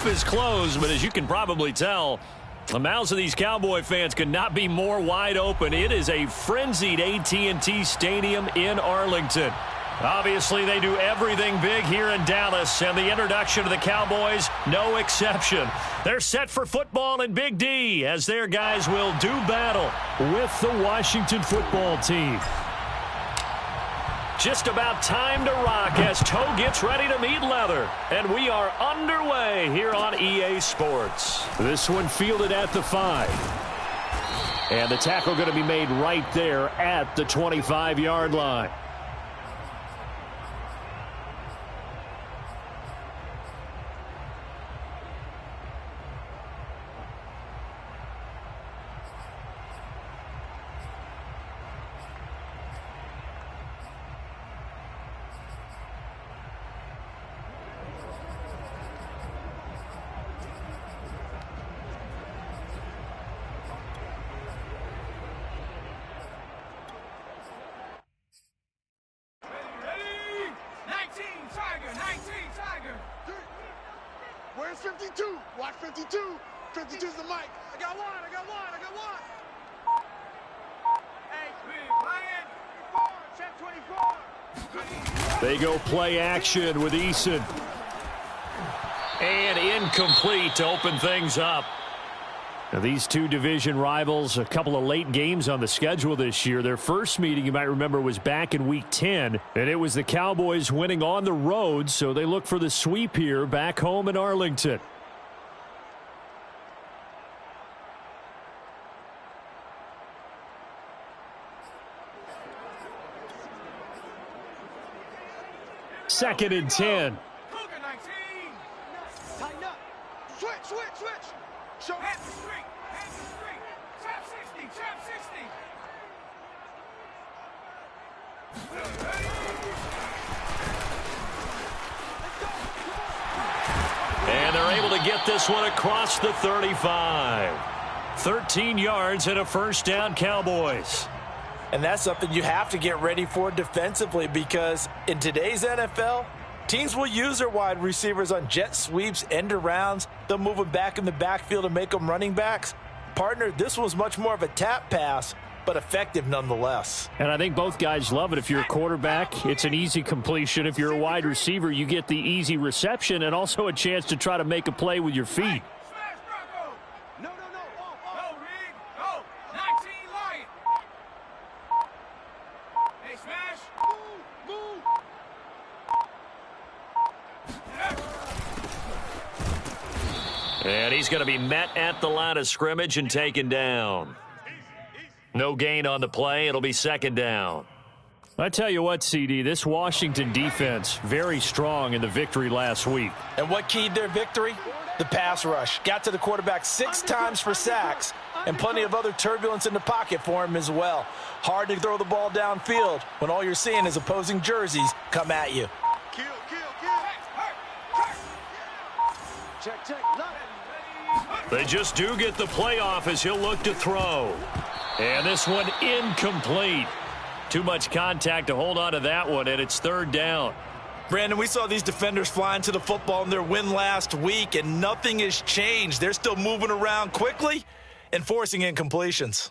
roof is closed, but as you can probably tell, the mouths of these Cowboy fans could not be more wide open. It is a frenzied AT&T Stadium in Arlington. Obviously, they do everything big here in Dallas, and the introduction of the Cowboys, no exception. They're set for football in Big D, as their guys will do battle with the Washington football team. Just about time to rock as Toe gets ready to meet leather. And we are underway here on EA Sports. This one fielded at the 5. And the tackle going to be made right there at the 25-yard line. Where's 52? Watch 52. 52's the mic. I got one. Hey, check 24. They go play action with Eason. And incomplete to open things up. Now, these two division rivals, a couple of late games on the schedule this year. Their first meeting, you might remember, was back in Week 10, and it was the Cowboys winning on the road, so they look for the sweep here back home in Arlington. Second and 10. Tighten up. Switch. Show head to street. Trap 60. And they're able to get this one across the 35. 13 yards and a first down, Cowboys. And that's something you have to get ready for defensively, because in today's NFL, teams will use their wide receivers on jet sweeps, end arounds. They'll move them back in the backfield and make them running backs. Partner, this was much more of a tap pass, but effective nonetheless. And I think both guys love it. If you're a quarterback, it's an easy completion. If you're a wide receiver, you get the easy reception and also a chance to try to make a play with your feet. No. Go, Rig. Go. 19 Lion. Hey, smash. Move. And he's going to be met at the line of scrimmage and taken down. No gain on the play. It'll be second down. I tell you what, CD, this Washington defense, very strong in the victory last week. And what keyed their victory? The pass rush. Got to the quarterback 6 times for sacks, and plenty of other turbulence in the pocket for him as well. Hard to throw the ball downfield when all you're seeing is opposing jerseys come at you. Kill. Check. They just do get the playoff as he'll look to throw. And this one incomplete. Too much contact to hold on to that one, and it's third down. Brandon, we saw these defenders flying to the football in their win last week, and nothing has changed. They're still moving around quickly and forcing incompletions.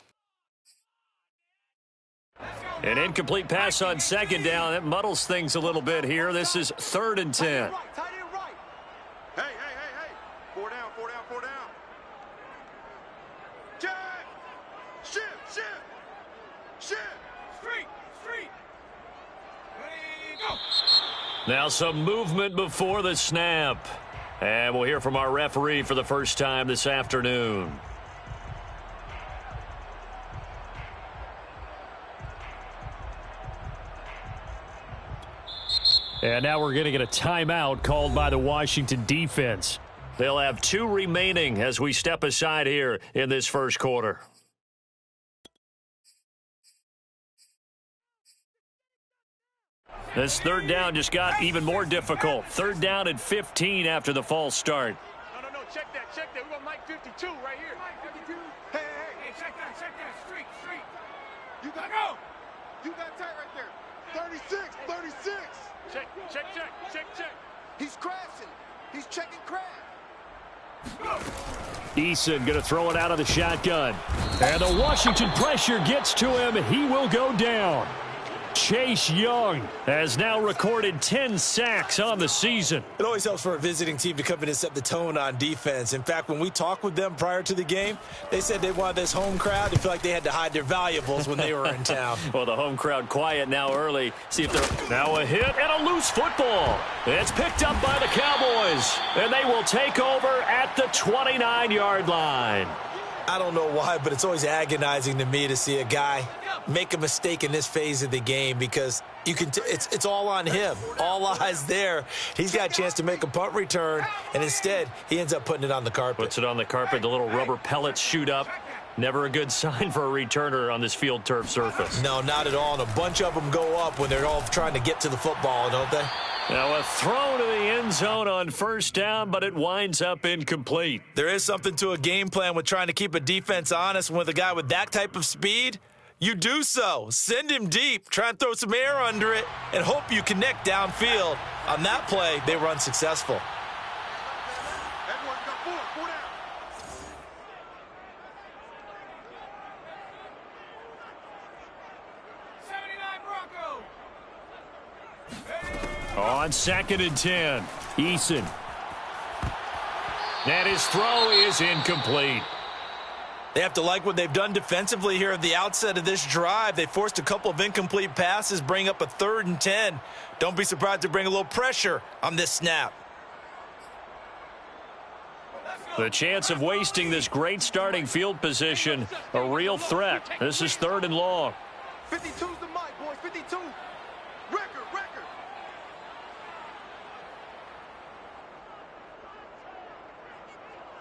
An incomplete pass on second down. That muddles things a little bit here. This is third and 10. Tight end right. Hey. 4 down. Check. Shift. Street. Ready, go. Now some movement before the snap. And we'll hear from our referee for the first time this afternoon. And now we're going to get a timeout called by the Washington defense. They'll have 2 remaining as we step aside here in this first quarter. This third down just got even more difficult. Third down and 15 after the false start. No. Check that. We got Mike 52 right here. Mike 52. Hey. Hey, check that. Street. You got Go. You got tight right there. 36. Check. He's crashing. He's checking crash. Eason going to throw it out of the shotgun. And the Washington pressure gets to him. He will go down. Chase Young has now recorded 10 sacks on the season. It always helps for a visiting team to come in and set the tone on defense. In fact, when we talked with them prior to the game, they said they wanted this home crowd to feel like they had to hide their valuables when they were in town. Well, the home crowd quiet now early. See if they're now a hit and a loose football. It's picked up by the Cowboys, and they will take over at the 29-yard line. I don't know why, but it's always agonizing to me to see a guy make a mistake in this phase of the game because you can. It's all on him. All eyes there. He's got a chance to make a punt return, and instead he ends up putting it on the carpet. Puts it on the carpet. The little rubber pellets shoot up. Never a good sign for a returner on this field turf surface. No, not at all. And a bunch of them go up when they're all trying to get to the football, don't they? Now a throw to the end zone on first down, but it winds up incomplete. There is something to a game plan with trying to keep a defense honest. With a guy with that type of speed, you do so. Send him deep, try and throw some air under it, and hope you connect downfield. On that play, they were unsuccessful. Everyone's got four down. On 2nd and 10, Eason. And his throw is incomplete. They have to like what they've done defensively here at the outset of this drive. They forced a couple of incomplete passes, bring up a 3rd and 10. Don't be surprised to bring a little pressure on this snap. The chance of wasting this great starting field position, a real threat. This is 3rd and long. 52's the mic, boys. 52. Record.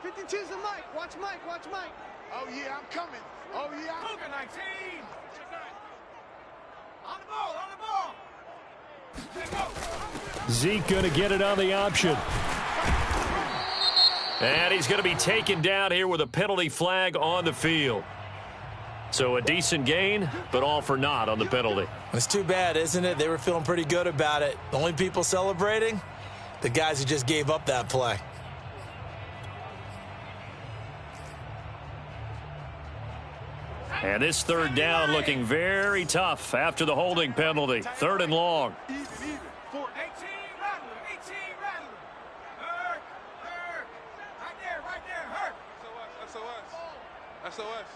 52's the mic. Watch Mike. Oh, yeah, I'm coming. Oh, yeah. Luka 19. On the ball. Zeke going to get it on the option. And he's going to be taken down here with a penalty flag on the field. So a decent gain, but all for naught on the penalty. It's too bad, isn't it? They were feeling pretty good about it. The only people celebrating, the guys who just gave up that play. And this 3rd down looking very tough after the holding penalty. 3rd and long. Even. 4. 18 Rattler. Hurt. Right there. Hurt. SOS.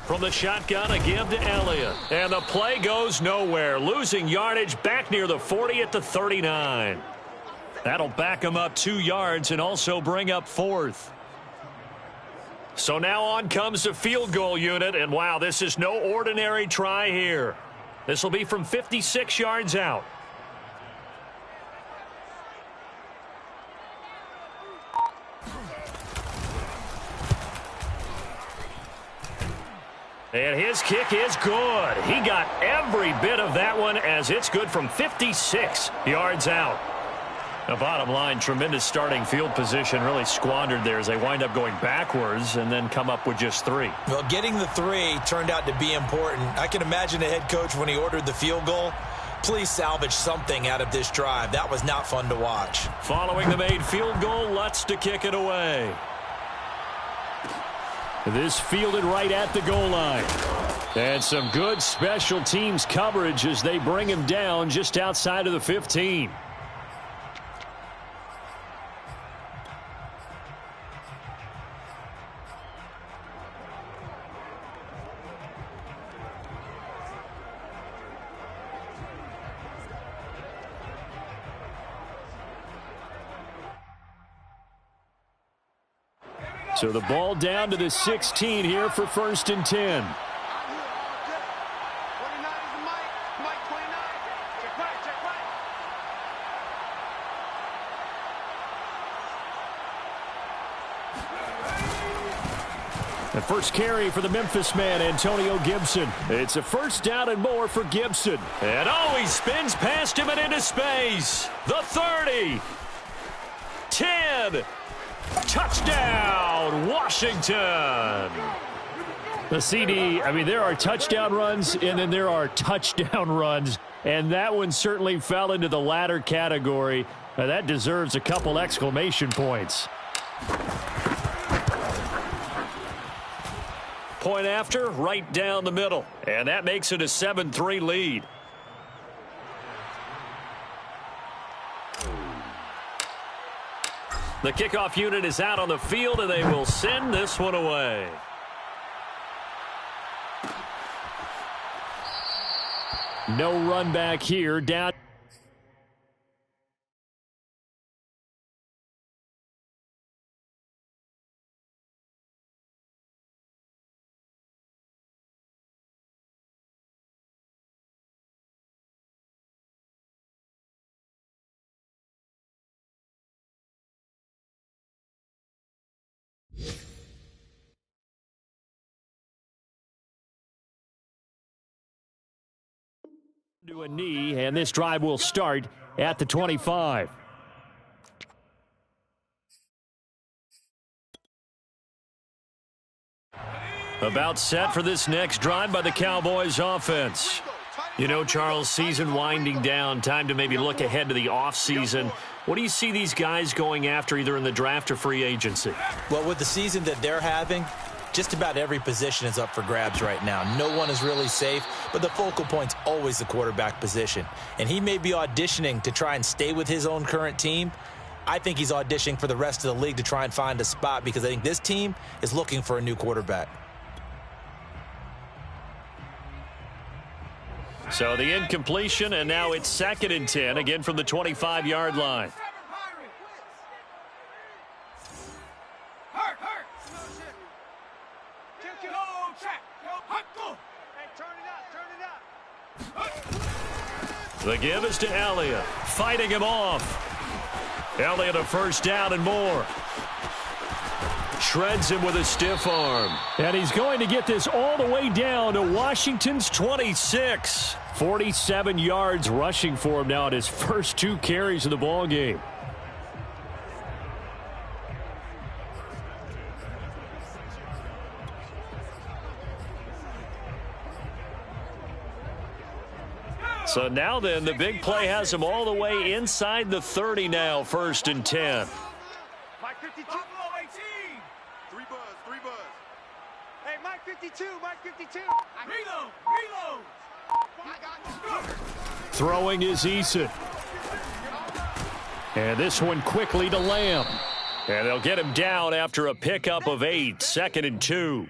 From the shotgun, a give to Elliott. And the play goes nowhere. Losing yardage back near the 40 at the 39. That'll back him up 2 yards and also bring up 4th. So now on comes the field goal unit, and wow, this is no ordinary try here. This will be from 56 yards out. And his kick is good. He got every bit of that one as it's good from 56 yards out. The bottom line, tremendous starting field position, really squandered there as they wind up going backwards and then come up with just 3. Well, getting the 3 turned out to be important. I can imagine the head coach when he ordered the field goal. Please salvage something out of this drive. That was not fun to watch. Following the made field goal, Lutz to kick it away. This fielded right at the goal line. And some good special teams coverage as they bring him down just outside of the 15. So the ball down to the 16 here for 1st and 10. 29 is the mic. Mike 29. Check right. The first carry for the Memphis man, Antonio Gibson. It's a 1st down and more for Gibson. And he spins past him and into space. The 30. 10. Touchdown, Washington. The CD, I mean, there are touchdown runs, and then there are touchdown runs, and that one certainly fell into the latter category. That deserves a couple exclamation points. Point after, right down the middle. And that makes it a 7-3 lead. The kickoff unit is out on the field, and they will send this one away. No run back here. Down. To a knee, and this drive will start at the 25. About set for this next drive by the Cowboys offense. You know, Charles, season winding down, time to maybe look ahead to the offseason. What do you see these guys going after either in the draft or free agency? Well, with the season that they're having, just about every position is up for grabs right now. No one is really safe, but the focal point's always the quarterback position. And he may be auditioning to try and stay with his own current team. I think he's auditioning for the rest of the league to try and find a spot because I think this team is looking for a new quarterback. So the incompletion, and now it's 2nd and 10, again from the 25-yard line. The give is to Elliott, fighting him off. Elliott a first down and more. Shreds him with a stiff arm. And he's going to get this all the way down to Washington's 26. 47 yards rushing for him now at his first 2 carries of the ball game. So now then, the big play has him all the way inside the 30 now, 1st and 10. Mike 52. 3 buzz. Hey, Mike 52, Mike 52. Reload. Throwing is Eason. And this one quickly to Lamb. And they'll get him down after a pickup of 8, 2nd and 2.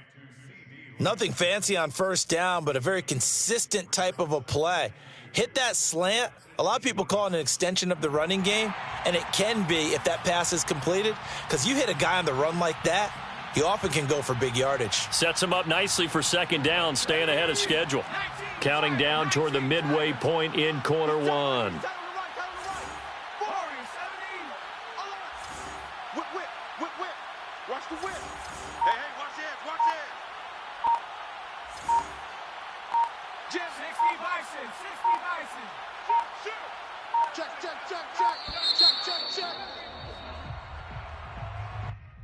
Nothing fancy on first down, but a very consistent type of a play. Hit that slant. A lot of people call it an extension of the running game, and it can be if that pass is completed, because you hit a guy on the run like that, he often can go for big yardage. Sets him up nicely for 2nd down, staying ahead of schedule. Counting down toward the midway point in quarter 1. Whip. Watch the whip. Hey, watch it. Jim. 60 Bison. Check.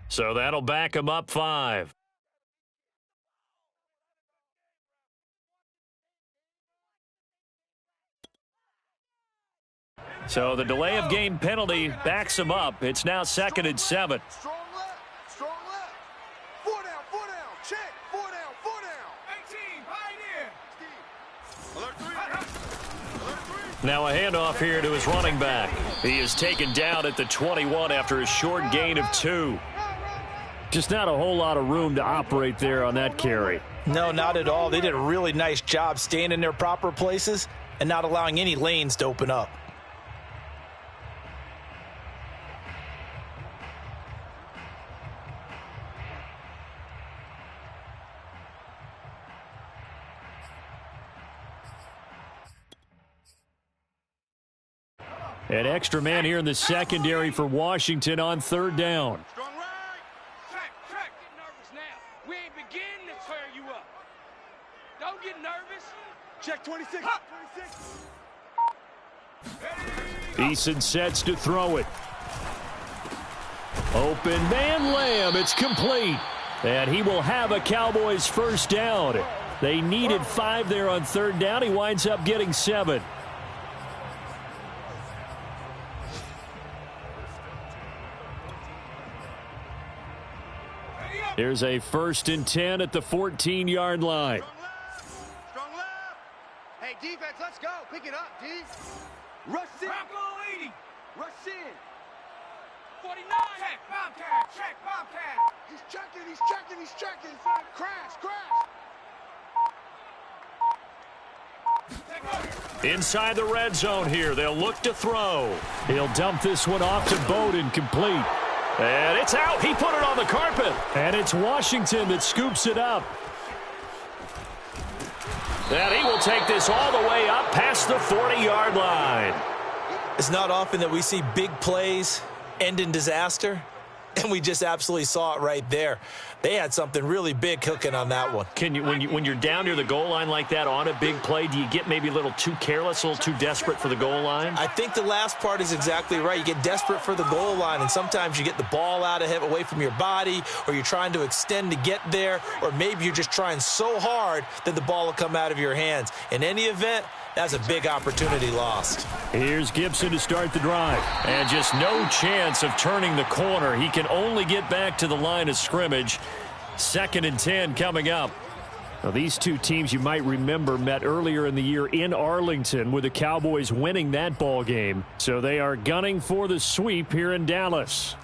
So that'll back him up 5. So the delay of game penalty backs him up. It's now 2nd and 7. Strong left. 4 down. Check. 4 down. 18, Pioneer. Alert 3. Now a handoff here to his running back. He is taken down at the 21 after a short gain of 2. Just not a whole lot of room to operate there on that carry. No, not at all. They did a really nice job staying in their proper places and not allowing any lanes to open up. An extra man here in the secondary for Washington on 3rd down. Strong right. Track. Get nervous now. We ain't beginning to tear you up. Don't get nervous. Check 26. 26. Eason sets to throw it. Open man Lamb. It's complete. And he will have a Cowboys first down. They needed 5 there on 3rd down. He winds up getting 7. Here's a 1st and 10 at the 14-yard line. Strong left. Hey, defense, let's go. Pick it up, D. Rush in. Bronco 80. Rush in. 49. Check, Bobcat. Check, Bobcat. He's checking, he's checking, he's checking. Crash, crash. Inside the red zone here. They'll look to throw. He'll dump this one off to Bowden, complete. And it's out. He put it on the carpet. And it's Washington that scoops it up. And he will take this all the way up past the 40-yard line. It's not often that we see big plays end in disaster, and we just absolutely saw it right there. They had something really big cooking on that one. When you're down near the goal line like that on a big play, do you get maybe a little too careless, a little too desperate for the goal line? I think the last part is exactly right. You get desperate for the goal line, and sometimes you get the ball out of it, away from your body, or you're trying to extend to get there, or maybe you're just trying so hard that the ball will come out of your hands. In any event, that's a big opportunity lost. Here's Gibson to start the drive. And just no chance of turning the corner. He can only get back to the line of scrimmage. 2nd and 10 coming up. Now, these two teams, you might remember, met earlier in the year in Arlington with the Cowboys winning that ball game. So they are gunning for the sweep here in Dallas.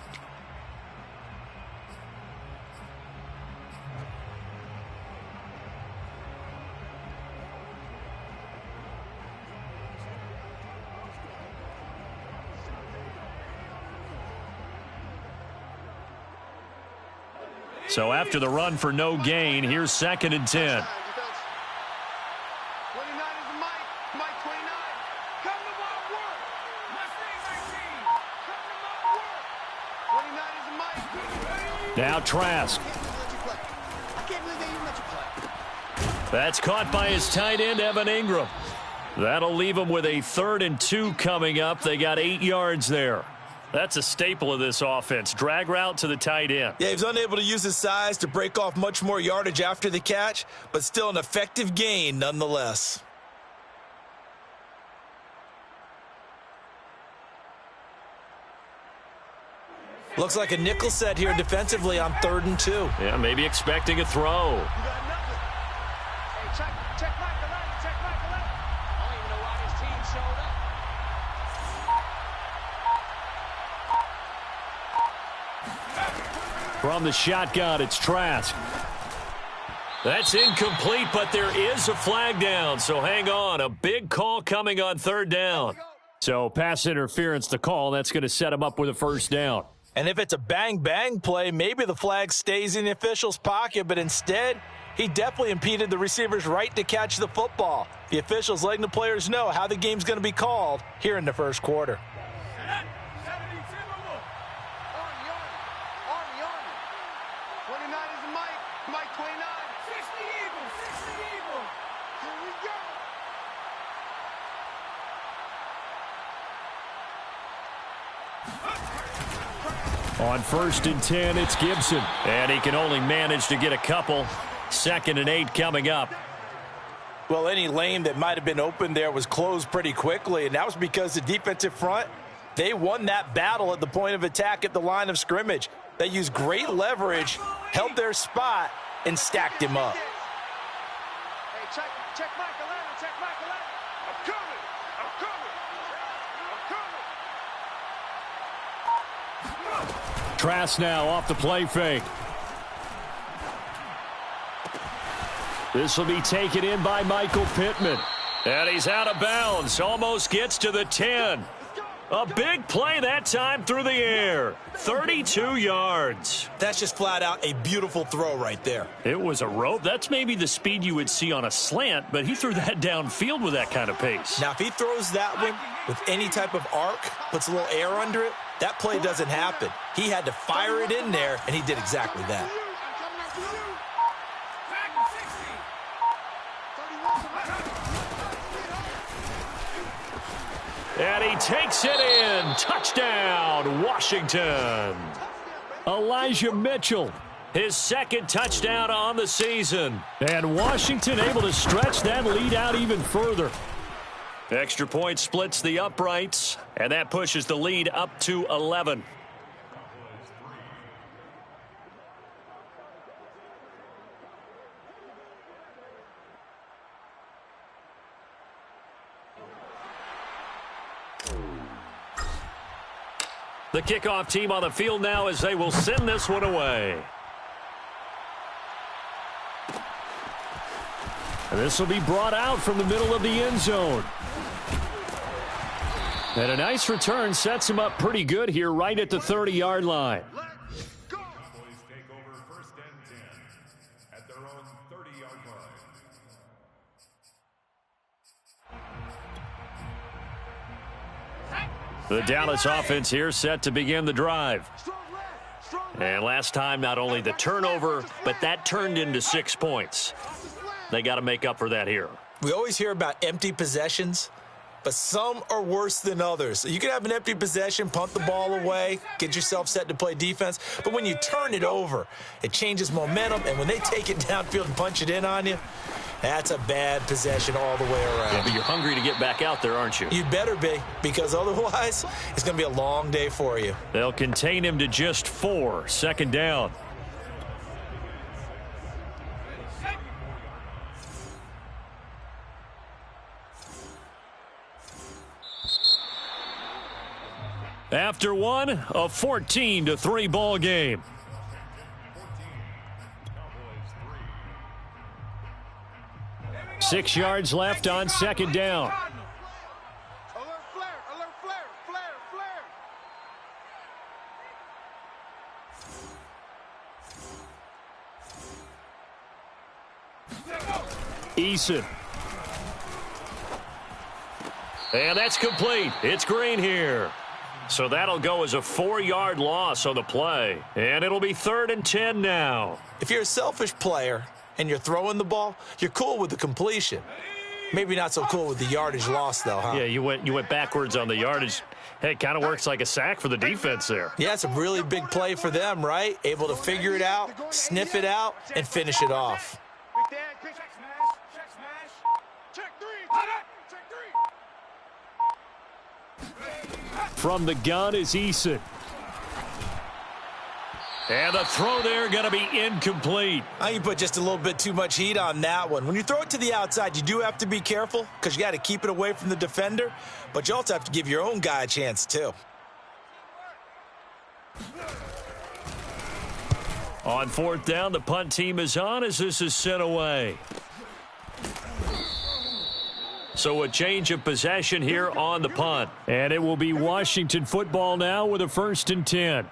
So after the run for no gain, here's 2nd and 10. 29 is the Mike. Mike 29. Come to my work. Mustang 19. Come to my work. 29 is the Mike. Now Trask. I can't believe they even let you play. That's caught by his tight end, Evan Ingram. That'll leave him with a 3rd and 2 coming up. They got 8 yards there. That's a staple of this offense. Drag route to the tight end. Yeah, he was unable to use his size to break off much more yardage after the catch, but still an effective gain nonetheless. Looks like a nickel set here defensively on 3rd and 2. Yeah, maybe expecting a throw. You got nothing. Hey, check Mike 11. Check Mike 11. I don't even know why this team showed up. From the shotgun, it's Trask. That's incomplete, but there is a flag down, so hang on. A big call coming on 3rd down. So pass interference to call. That's going to set him up with a 1st down. And if it's a bang-bang play, maybe the flag stays in the official's pocket, but instead, he definitely impeded the receiver's right to catch the football. The official's letting the players know how the game's going to be called here in the 1st quarter. On 1st and 10, it's Gibson. And he can only manage to get a couple. 2nd and 8 coming up. Well, any lane that might have been open there was closed pretty quickly, and that was because the defensive front, they won that battle at the point of attack at the line of scrimmage. They used great leverage, held their spot, and stacked him up. Hey, check Mike 11. Check Mike 11. I'm coming. I'm coming. Trask now off the play fake. This will be taken in by Michael Pittman. And he's out of bounds. Almost gets to the 10. A big play that time through the air. 32 yards. That's just flat out a beautiful throw right there. It was a rope. That's maybe the speed you would see on a slant, but he threw that downfield with that kind of pace. Now, if he throws that one with any type of arc, puts a little air under it, that play doesn't happen. He had to fire it in there, and he did exactly that. And he takes it in. Touchdown, Washington. Elijah Mitchell, his 2nd touchdown on the season. And Washington able to stretch that lead out even further. Extra point splits the uprights, and that pushes the lead up to 11. The kickoff team on the field now as they will send this one away. And this will be brought out from the middle of the end zone. And a nice return sets him up pretty good here right at the 30-yard line. Cowboys take over first and 10 at their own 30-yard line. The Dallas offense here set to begin the drive. And last time, not only the turnover, but that turned into 6 points. They got to make up for that here. We always hear about empty possessions, but some are worse than others. You can have an empty possession, punt the ball away, get yourself set to play defense, but when you turn it over, it changes momentum, and when they take it downfield and punch it in on you, that's a bad possession all the way around. Yeah, but you're hungry to get back out there, aren't you? You better be, because otherwise, it's going to be a long day for you. They'll contain him to just 4, second down. After one, a 14-3 ball game. Six yards left on second down. Alert flare, alert flare, flare, flare. Eason. And that's complete. It's Green here. So that'll go as a 4-yard loss on the play. And it'll be 3rd and 10 now. If you're a selfish player and you're throwing the ball, you're cool with the completion. Maybe not so cool with the yardage loss, though, huh? Yeah, you went backwards on the yardage. Hey, it kind of works like a sack for the defense there. Yeah, it's a really big play for them, right? Able to figure it out, sniff it out, and finish it off. Big Dad, quick check smash, check smash. Check three, check three. From the gun is Eason. And the throw there going to be incomplete. You put just a little bit too much heat on that one. When you throw it to the outside, you do have to be careful because you got to keep it away from the defender, but you also have to give your own guy a chance too. On 4th down, the punt team is on as this is sent away. So a change of possession here on the punt. And it will be Washington football now with a 1st and 10.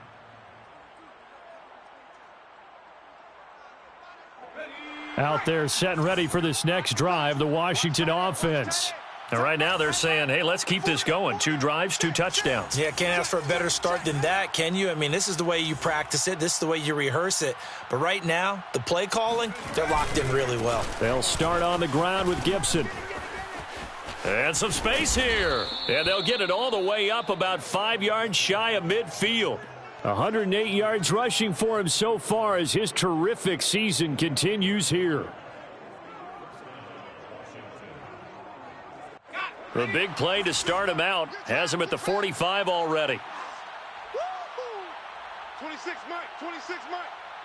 Out there set and ready for this next drive, the Washington offense. And right now they're saying, hey, let's keep this going. 2 drives, 2 touchdowns. Yeah, can't ask for a better start than that, can you? I mean, this is the way you practice it. This is the way you rehearse it. But right now, the play calling, they're locked in really well. They'll start on the ground with Gibson. And some space here. And they'll get it all the way up about 5 yards shy of midfield. 108 yards rushing for him so far as his terrific season continues here. The big play to start him out has him at the 45 already. 26 Mike, 26 Mike.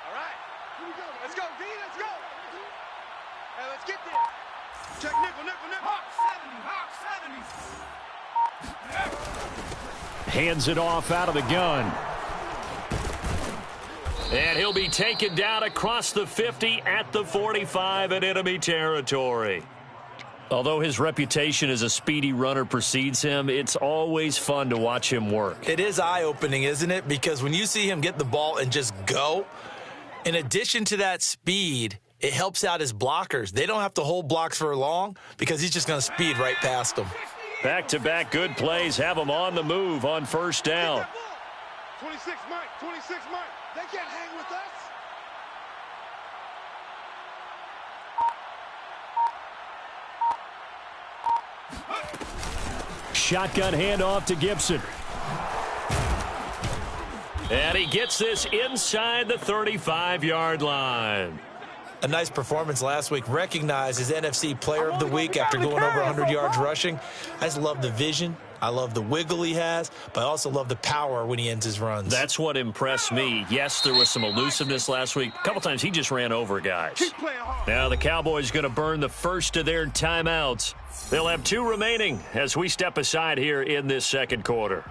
All right, here we go. Let's go, D, let's go. Hey, let's get there. Check nickel, nickel, nickel. Hawk 70, Hawk 70. Hands it off out of the gun. And he'll be taken down across the 50 at the 45 in enemy territory. Although his reputation as a speedy runner precedes him, it's always fun to watch him work. It is eye-opening, isn't it? Because when you see him get the ball and just go, in addition to that speed, it helps out his blockers. They don't have to hold blocks for long because he's just going to speed right past them. Back-to-back good plays have him on the move on 1st down. 26 Mike, 26 Mike. They can't hang with us. Shotgun handoff to Gibson. And he gets this inside the 35-yard line. A nice performance last week. Recognized as NFC Player of the Week after going over 100 yards rushing. I just love the vision. I love the wiggle he has, but I also love the power when he ends his runs. That's what impressed me. Yes, there was some elusiveness last week. A couple times he just ran over guys. Now the Cowboys going to burn the first of their timeouts. They'll have 2 remaining as we step aside here in this second quarter.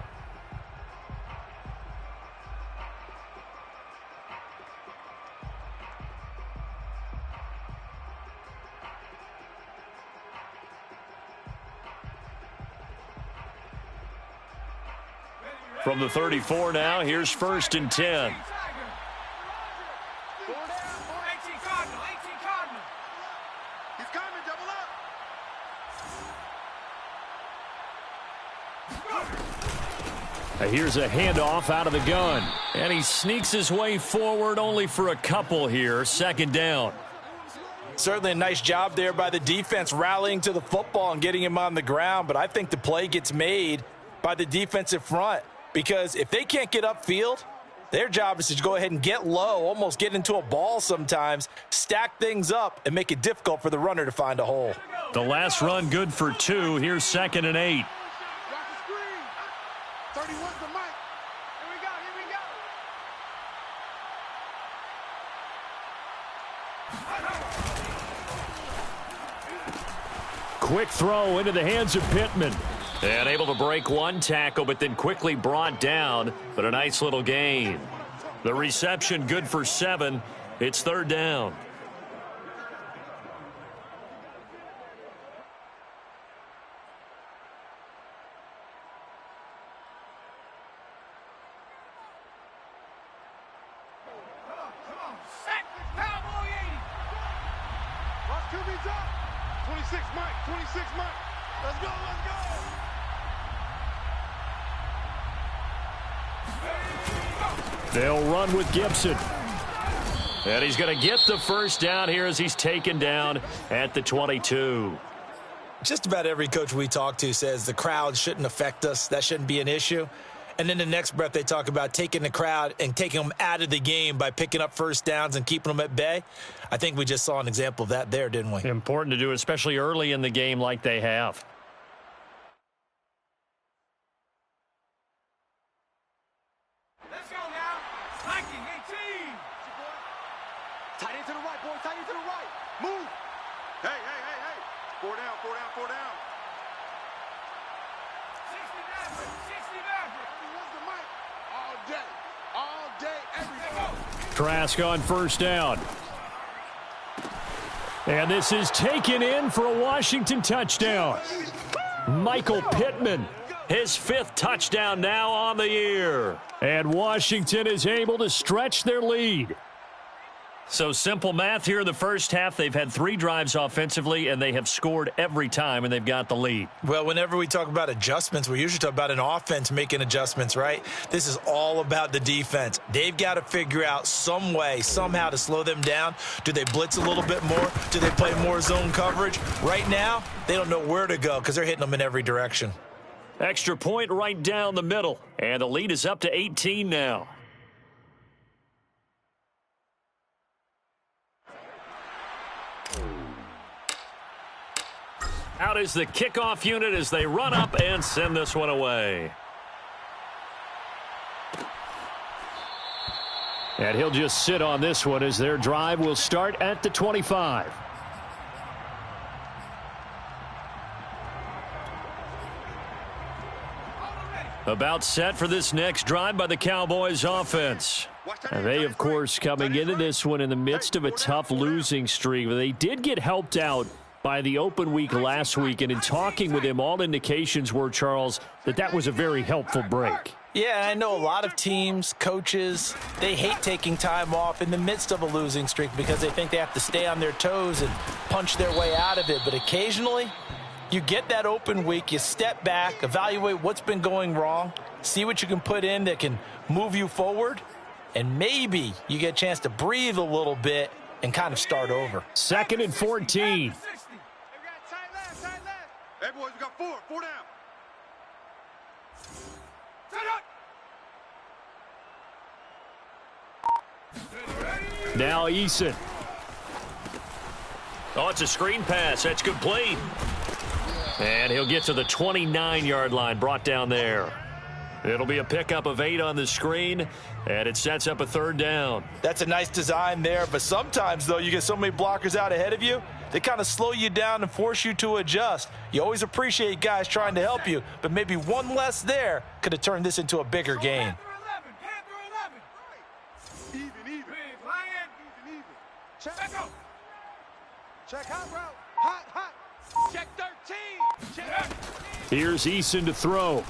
From the 34 now, here's 1st and 10. He's coming, double up. Here's a handoff out of the gun. And he sneaks his way forward only for a couple here. 2nd down. Certainly a nice job there by the defense rallying to the football and getting him on the ground. But I think the play gets made by the defensive front. Because if they can't get upfield, their job is to go ahead and get low, almost get into a ball sometimes, stack things up, and make it difficult for the runner to find a hole. The last run good for 2. Here's 2nd and 8. Watch the screen. 31's the mic. Here we go, here we go. Quick throw into the hands of Pittman. And able to break one tackle, but then quickly brought down. But a nice little gain. The reception good for 7. It's 3rd down. Watch QB's up. 26 Mike, 26 Mike. Let's go, let's go. They'll run with Gibson. And he's going to get the 1st down here as he's taken down at the 22. Just about every coach we talk to says the crowd shouldn't affect us. That shouldn't be an issue. And then the next breath they talk about taking the crowd and taking them out of the game by picking up 1st downs and keeping them at bay. I think we just saw an example of that there, didn't we? Important to do, especially early in the game like they have. Let's go now. Viking 18. Tight end to the right, boy. Tight end to the right. Move. Hey, hey, hey, hey. 4 down, 4 down, 4 down. 60 Maverick. 60 Maverick. What's the mic? All day, every day. Trask on 1st down. And this is taken in for a Washington touchdown. Michael Pittman, his 5th touchdown now on the year. And Washington is able to stretch their lead. So simple math here in the first half. They've had 3 drives offensively, and they have scored every time, and they've got the lead. Well, whenever we talk about adjustments, we usually talk about an offense making adjustments, right? This is all about the defense. They've got to figure out some way, somehow to slow them down. Do they blitz a little bit more? Do they play more zone coverage? Right now, they don't know where to go because they're hitting them in every direction. Extra point right down the middle, and the lead is up to 18 now. Out is the kickoff unit as they run up and send this one away. And he'll just sit on this one as their drive will start at the 25. About set for this next drive by the Cowboys offense. And they, of course, coming into this one in the midst of a tough losing streak. They did get helped out by the open week last week, and in talking with him, all indications were, Charles, that was a very helpful break. Yeah, I know a lot of teams, coaches, they hate taking time off in the midst of a losing streak because they think they have to stay on their toes and punch their way out of it. But occasionally, you get that open week, you step back, evaluate what's been going wrong, see what you can put in that can move you forward, and maybe you get a chance to breathe a little bit and kind of start over. 2nd and 14. Hey, boys, we got 4 down. Now Eason. Oh, it's a screen pass. That's complete. And he'll get to the 29-yard line, brought down there. It'll be a pickup of 8 on the screen, and it sets up a 3rd down. That's a nice design there, but sometimes, though, you get so many blockers out ahead of you, they kind of slow you down and force you to adjust. You always appreciate guys trying to help you, but maybe one less there could have turned this into a bigger gain. Even. Even. Check. Go. Check hot route. Hot. Check 13. Check. Here's Eason to throw.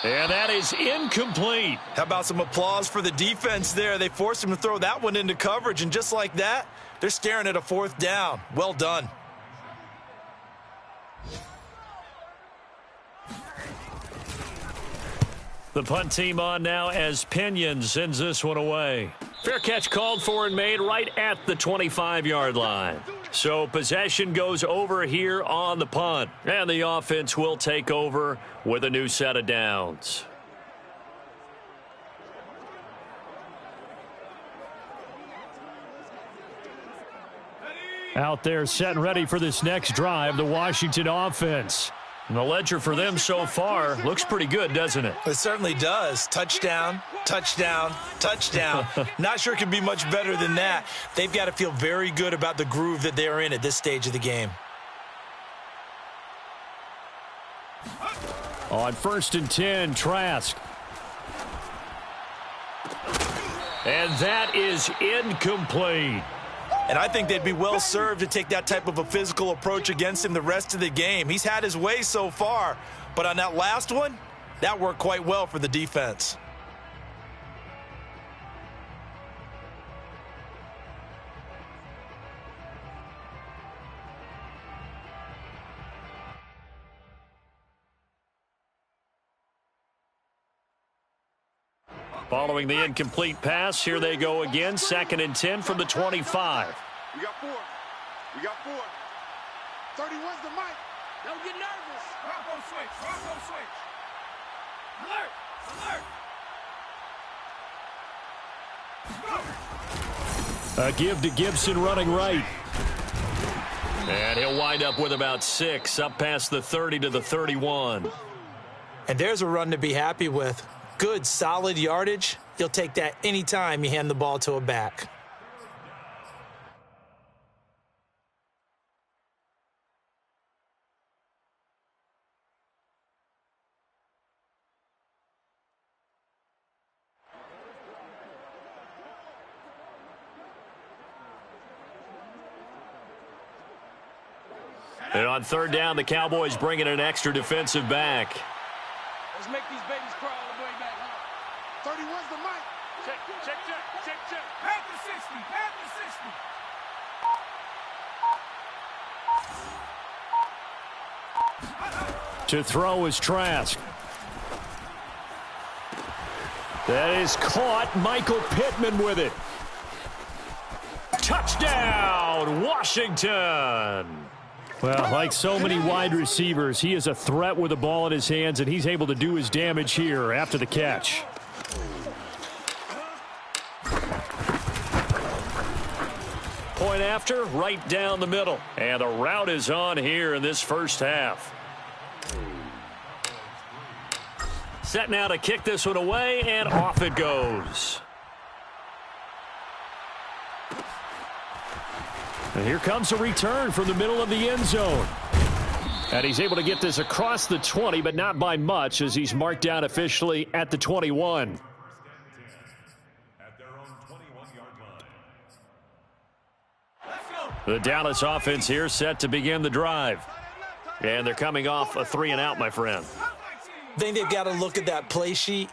And that is incomplete. How about some applause for the defense there? They forced him to throw that one into coverage, and just like that, they're staring at a 4th down. Well done. The punt team on now as Pinion sends this one away. Fair catch called for and made right at the 25-yard line. So possession goes over here on the punt. And the offense will take over with a new set of downs. Out there set and ready for this next drive, the Washington offense. And the ledger for them so far looks pretty good, doesn't it? It certainly does. Touchdown, touchdown, touchdown. Not sure it can be much better than that. They've got to feel very good about the groove that they're in at this stage of the game. On 1st and 10, Trask. And that is incomplete. And I think they'd be well served to take that type of a physical approach against him the rest of the game. He's had his way so far, but on that last one, that worked quite well for the defense. Following the incomplete pass, here they go again. 2nd and 10 from the 25. We got 4. We got 4. 31's the mic. Don't get nervous. Bronco switch. Bronco switch. Alert. Alert. A give to Gibson running right. And he'll wind up with about 6, up past the 30 to the 31. And there's a run to be happy with. Good, solid yardage. You'll take that anytime you hand the ball to a back. And on 3rd down, the Cowboys bring in an extra defensive back. Let's make these babies crawl all the way back home. 31's the mic. Check, check, check, check, check. Pass the 60. Pass the 60. To throw is Trask. That is caught. Michael Pittman with it. Touchdown, Washington. Well, like so many wide receivers, he is a threat with the ball in his hands, and he's able to do his damage here after the catch. Point after, right down the middle. And the route is on here in this first half. Set now to kick this one away, and off it goes. And here comes a return from the middle of the end zone. And he's able to get this across the 20, but not by much, as he's marked down officially at the 21. At their own 21-yard line. The Dallas offense here set to begin the drive. And they're coming off a 3-and-out, my friend. I think they've got to look at that play sheet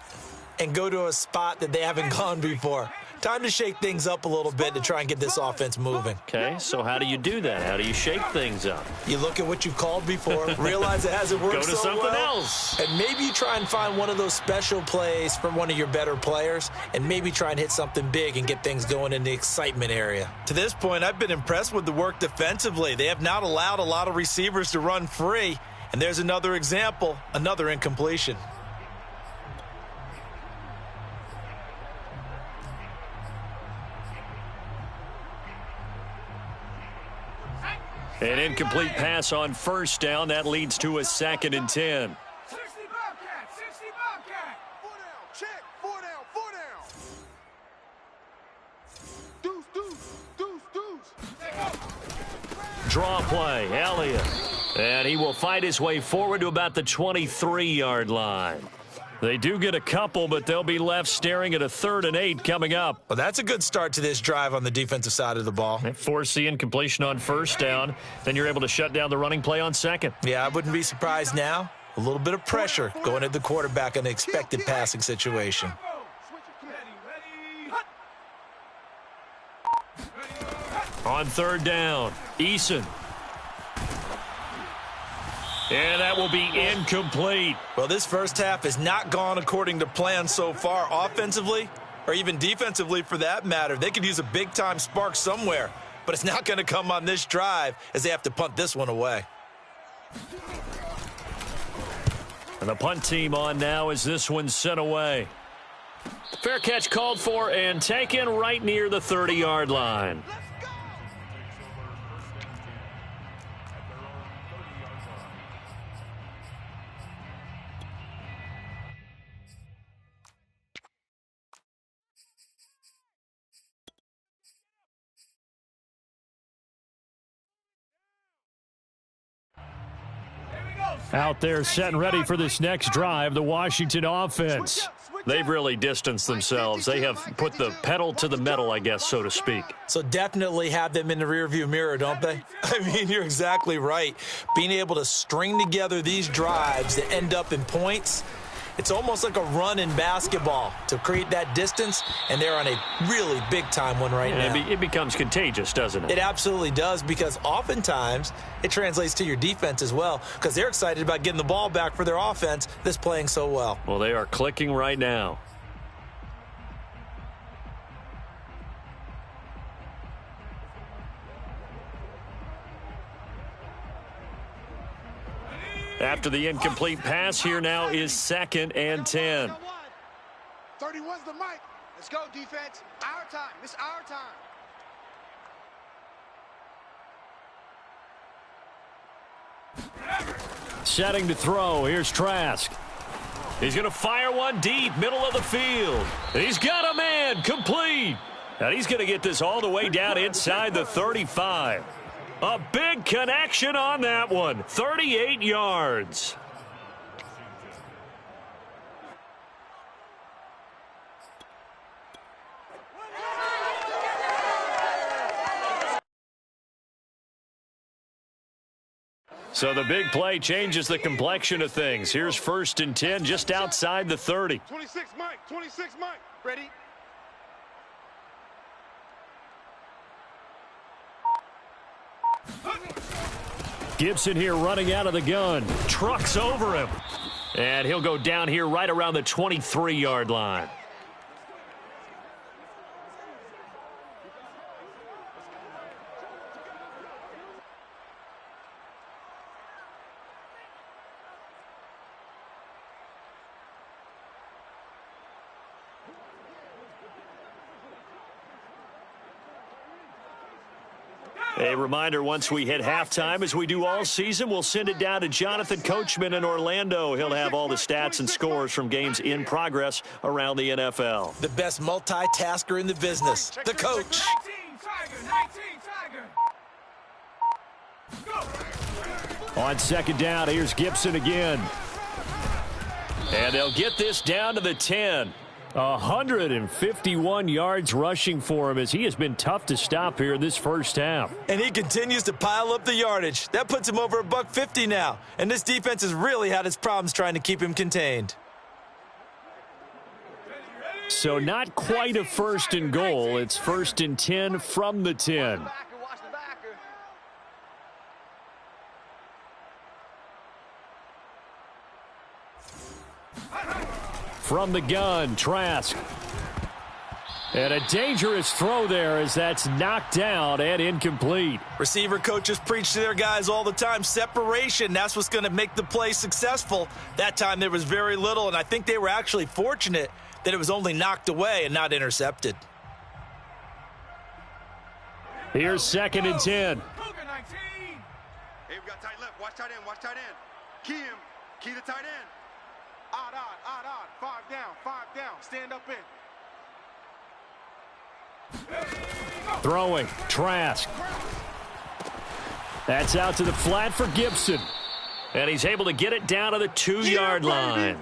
and go to a spot that they haven't gone before. Time to shake things up a little bit to try and get this offense moving. Okay, so how do you do that? How do you shake things up? You look at what you've called before, realize it hasn't worked Go to so something well, else. and maybe you try and find one of those special plays from one of your better players, and maybe try and hit something big and get things going in the excitement area. To this point, I've been impressed with the work defensively. They have not allowed a lot of receivers to run free, and there's another example, another incompletion. An incomplete pass on 1st down. That leads to a 2nd and 10. 60 Bobcat, 60 Bobcat. 4 down, check, 4 down, 4 down. Deuce, deuce, deuce, deuce. Draw play, Elliott. And he will fight his way forward to about the 23-yard line. They do get a couple, but they'll be left staring at a 3rd and 8 coming up. Well, that's a good start to this drive on the defensive side of the ball. They force the incompletion on 1st down. Then you're able to shut down the running play on 2nd. Yeah, I wouldn't be surprised now A little bit of pressure going at the quarterback in an expected passing situation. On third down, Eason. And that will be incomplete. Well, this first half has not gone according to plan so far offensively, or even defensively for that matter. They could use a big-time spark somewhere, but it's not going to come on this drive as they have to punt this one away. And the punt team on now as this one's sent away. Fair catch called for and taken right near the 30-yard line. Out there set and ready for this next drive, the Washington offense. They've really distanced themselves. They have put the pedal to the metal, I guess, so to speak. So definitely have them in the rearview mirror, don't they? I mean, you're exactly right. Being able to string together these drives that end up in points, it's almost like a run in basketball to create that distance, and they're on a really big-time one right now. It becomes contagious, doesn't it? It absolutely does, because oftentimes it translates to your defense as well, because they're excited about getting the ball back for their offense that's playing so well. Well, they are clicking right now. After the incomplete pass, here now is 2nd and 10. 31's the mic. Let's go, defense. Our time. It's our time. Setting to throw. Here's Trask. He's going to fire one deep, middle of the field. He's got a man, complete. And he's going to get this all the way down inside the 35. A big connection on that one. 38 yards. So the big play changes the complexion of things. Here's 1st and 10 just outside the 30. 26 Mike. 26 Mike. Ready? Gibson here running out of the gun. Trucks over him. And he'll go down here right around the 23-yard line. A reminder, once we hit halftime, as we do all season, we'll send it down to Jonathan Coachman in Orlando. He'll have all the stats and scores from games in progress around the NFL. The best multitasker in the business, the coach. 19, Tiger. On 2nd down, here's Gibson again. And they'll get this down to the 10. 151 yards rushing for him as he has been tough to stop here in this first half. And he continues to pile up the yardage. That puts him over $150 now. And this defense has really had its problems trying to keep him contained. So not quite a 1st and goal. It's 1st and 10 from the 10. From the gun, Trask. And a dangerous throw there as that's knocked down and incomplete. Receiver coaches preach to their guys all the time. Separation, that's what's going to make the play successful. That time there was very little, and I think they were actually fortunate that it was only knocked away and not intercepted. Here's 2nd and 10. Hey, we got tight left. Watch tight end. Watch tight end. Key him. Key the tight end. Odd. 5 down. Stand up in. Throwing, Trask. That's out to the flat for Gibson. And he's able to get it down to the 2-yard line.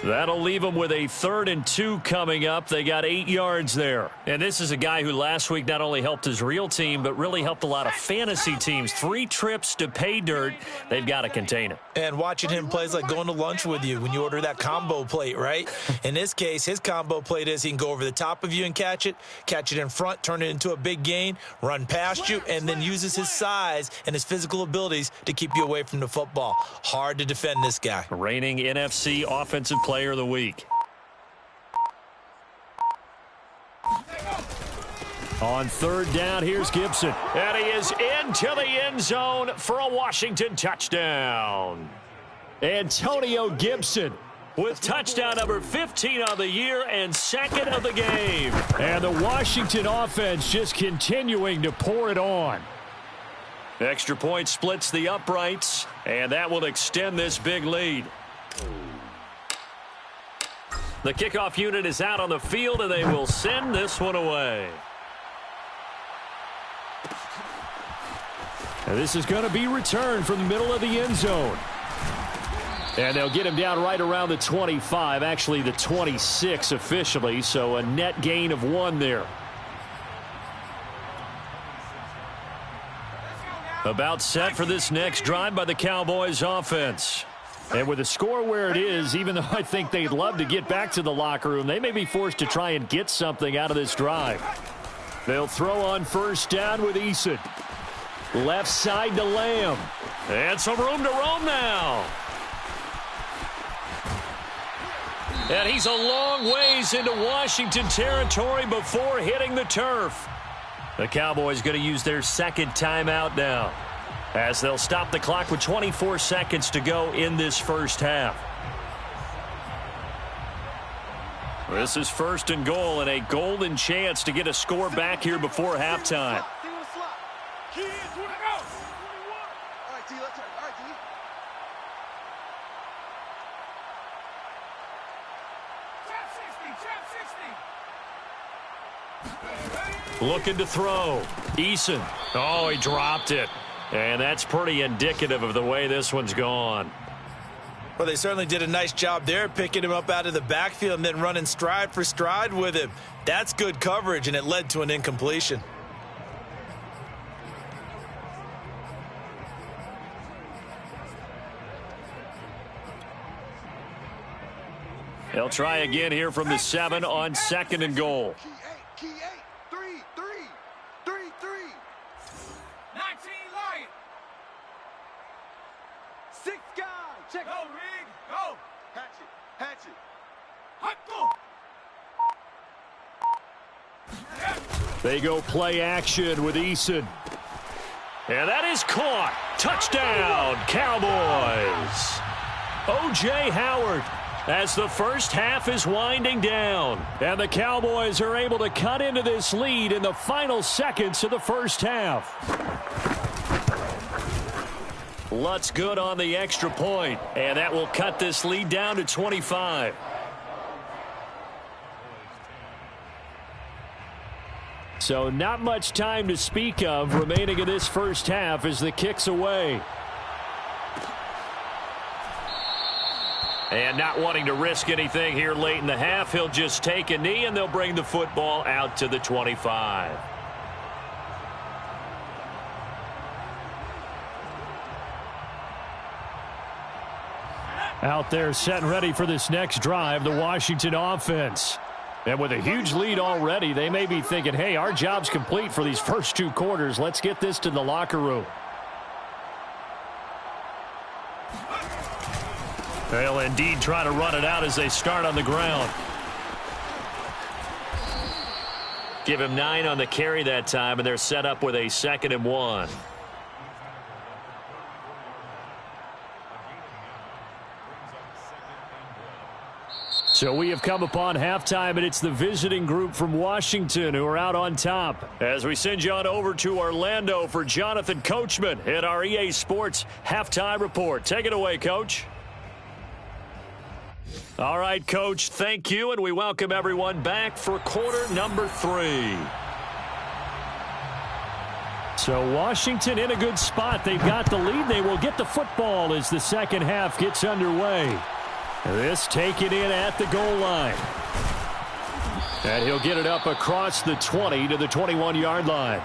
That'll leave him with a 3rd and 2 coming up. They got 8 yards there. And this is a guy who last week not only helped his real team, but really helped a lot of fantasy teams. 3 trips to pay dirt. They've got to contain him. And watching him play is like going to lunch with you when you order that combo plate, right? In this case, his combo plate is he can go over the top of you and catch it in front, turn it into a big gain, run past you, and then uses his size and his physical abilities to keep you away from the football. Hard to defend this guy. Reigning NFC Offensive Player of the Week. On 3rd down, here's Gibson. And he is into the end zone for a Washington touchdown. Antonio Gibson with touchdown number 15 on the year and 2nd of the game. And the Washington offense just continuing to pour it on. Extra point splits the uprights, and that will extend this big lead. The kickoff unit is out on the field, and they will send this one away. And this is going to be returned from the middle of the end zone. And they'll get him down right around the 25, actually the 26 officially, so a net gain of 1 there. About set for this next drive by the Cowboys offense. And with the score where it is, even though I think they'd love to get back to the locker room, they may be forced to try and get something out of this drive. They'll throw on 1st down with Eason. Left side to Lamb. And some room to roam now. And he's a long ways into Washington territory before hitting the turf. The Cowboys going to use their 2nd timeout now, as they'll stop the clock with 24 seconds to go in this first half. This is 1st and goal and a golden chance to get a score back here before halftime. Looking to throw. Eason. Oh, he dropped it. And that's pretty indicative of the way this one's gone. Well, they certainly did a nice job there, picking him up out of the backfield and then running stride for stride with him. That's good coverage, and it led to an incompletion. They'll try again here from the 7 on 2nd and goal. Key 8, 3, 3, 3, 3. 19 Lion. 6 guys. Check. Go, Rig. Go. Hatchet. Hot go. They go play action with Eason. And that is caught. Touchdown, Cowboys. O.J. Howard, as the first half is winding down. And the Cowboys are able to cut into this lead in the final seconds of the first half. Lutz good on the extra point, and that will cut this lead down to 25. So not much time to speak of remaining in this first half as the kick's away. And not wanting to risk anything here late in the half, he'll just take a knee and they'll bring the football out to the 25. Out there set and ready for this next drive, the Washington offense. And with a huge lead already, they may be thinking, hey, our job's complete for these first 2 quarters. Let's get this to the locker room. They'll indeed try to run it out as they start on the ground. Give him 9 on the carry that time, and they're set up with a 2nd and 1. So we have come upon halftime, and it's the visiting group from Washington who are out on top. As we send you on over to Orlando for Jonathan Coachman at our EA Sports Halftime Report. Take it away, Coach. All right, Coach, thank you, and we welcome everyone back for quarter number 3. So Washington in a good spot. They've got the lead. They will get the football as the second half gets underway. This taken in at the goal line. And he'll get it up across the 20 to the 21-yard line.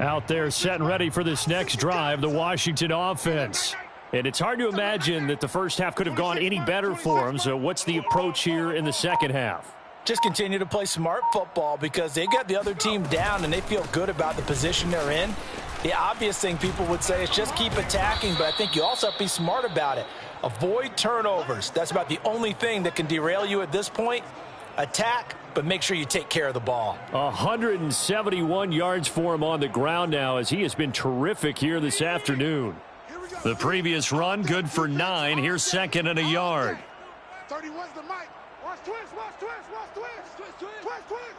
Out there set and ready for this next drive, the Washington offense. And it's hard to imagine that the first half could have gone any better for them. So what's the approach here in the second half? Just continue to play smart football because they got the other team down and they feel good about the position they're in. The obvious thing people would say is just keep attacking, but I think you also have to be smart about it. Avoid turnovers. That's about the only thing that can derail you at this point. Attack, but make sure you take care of the ball. 171 yards for him on the ground now as he has been terrific here this afternoon. The previous run, good for 9. Here's second and a yard. 31's the mic. Watch twist, watch twist, watch twist. Twist, twist.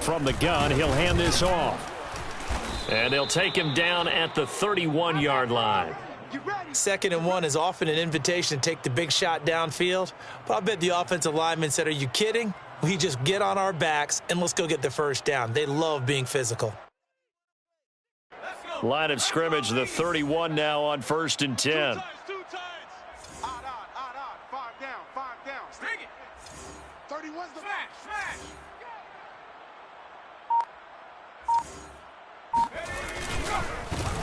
From the gun, he'll hand this off. And they'll take him down at the 31-yard line. Second and 1 is often an invitation to take the big shot downfield. But I bet the offensive lineman said, are you kidding? We just get on our backs and let's go get the first down. They love being physical. Line of scrimmage, the 31 now on 1st and 10. Odd. 5 down. Stick it. 31's the smash.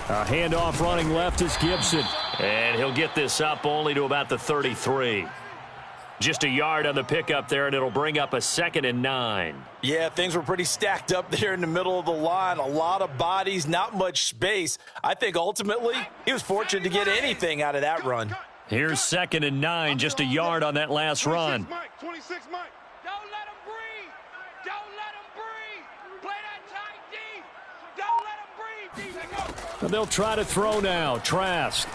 A handoff running left is Gibson. And he'll get this up only to about the 33. Just a yard on the pickup there, and it'll bring up a 2nd and 9. Yeah, things were pretty stacked up there in the middle of the line. A lot of bodies, not much space. I think ultimately he was fortunate to get anything out of that run. Here's 2nd and 9, just a yard on that last run. 26 Mike. Don't let him breathe. Don't let him breathe. Play that tight D. Don't let him breathe. And they'll try to throw now. Trask.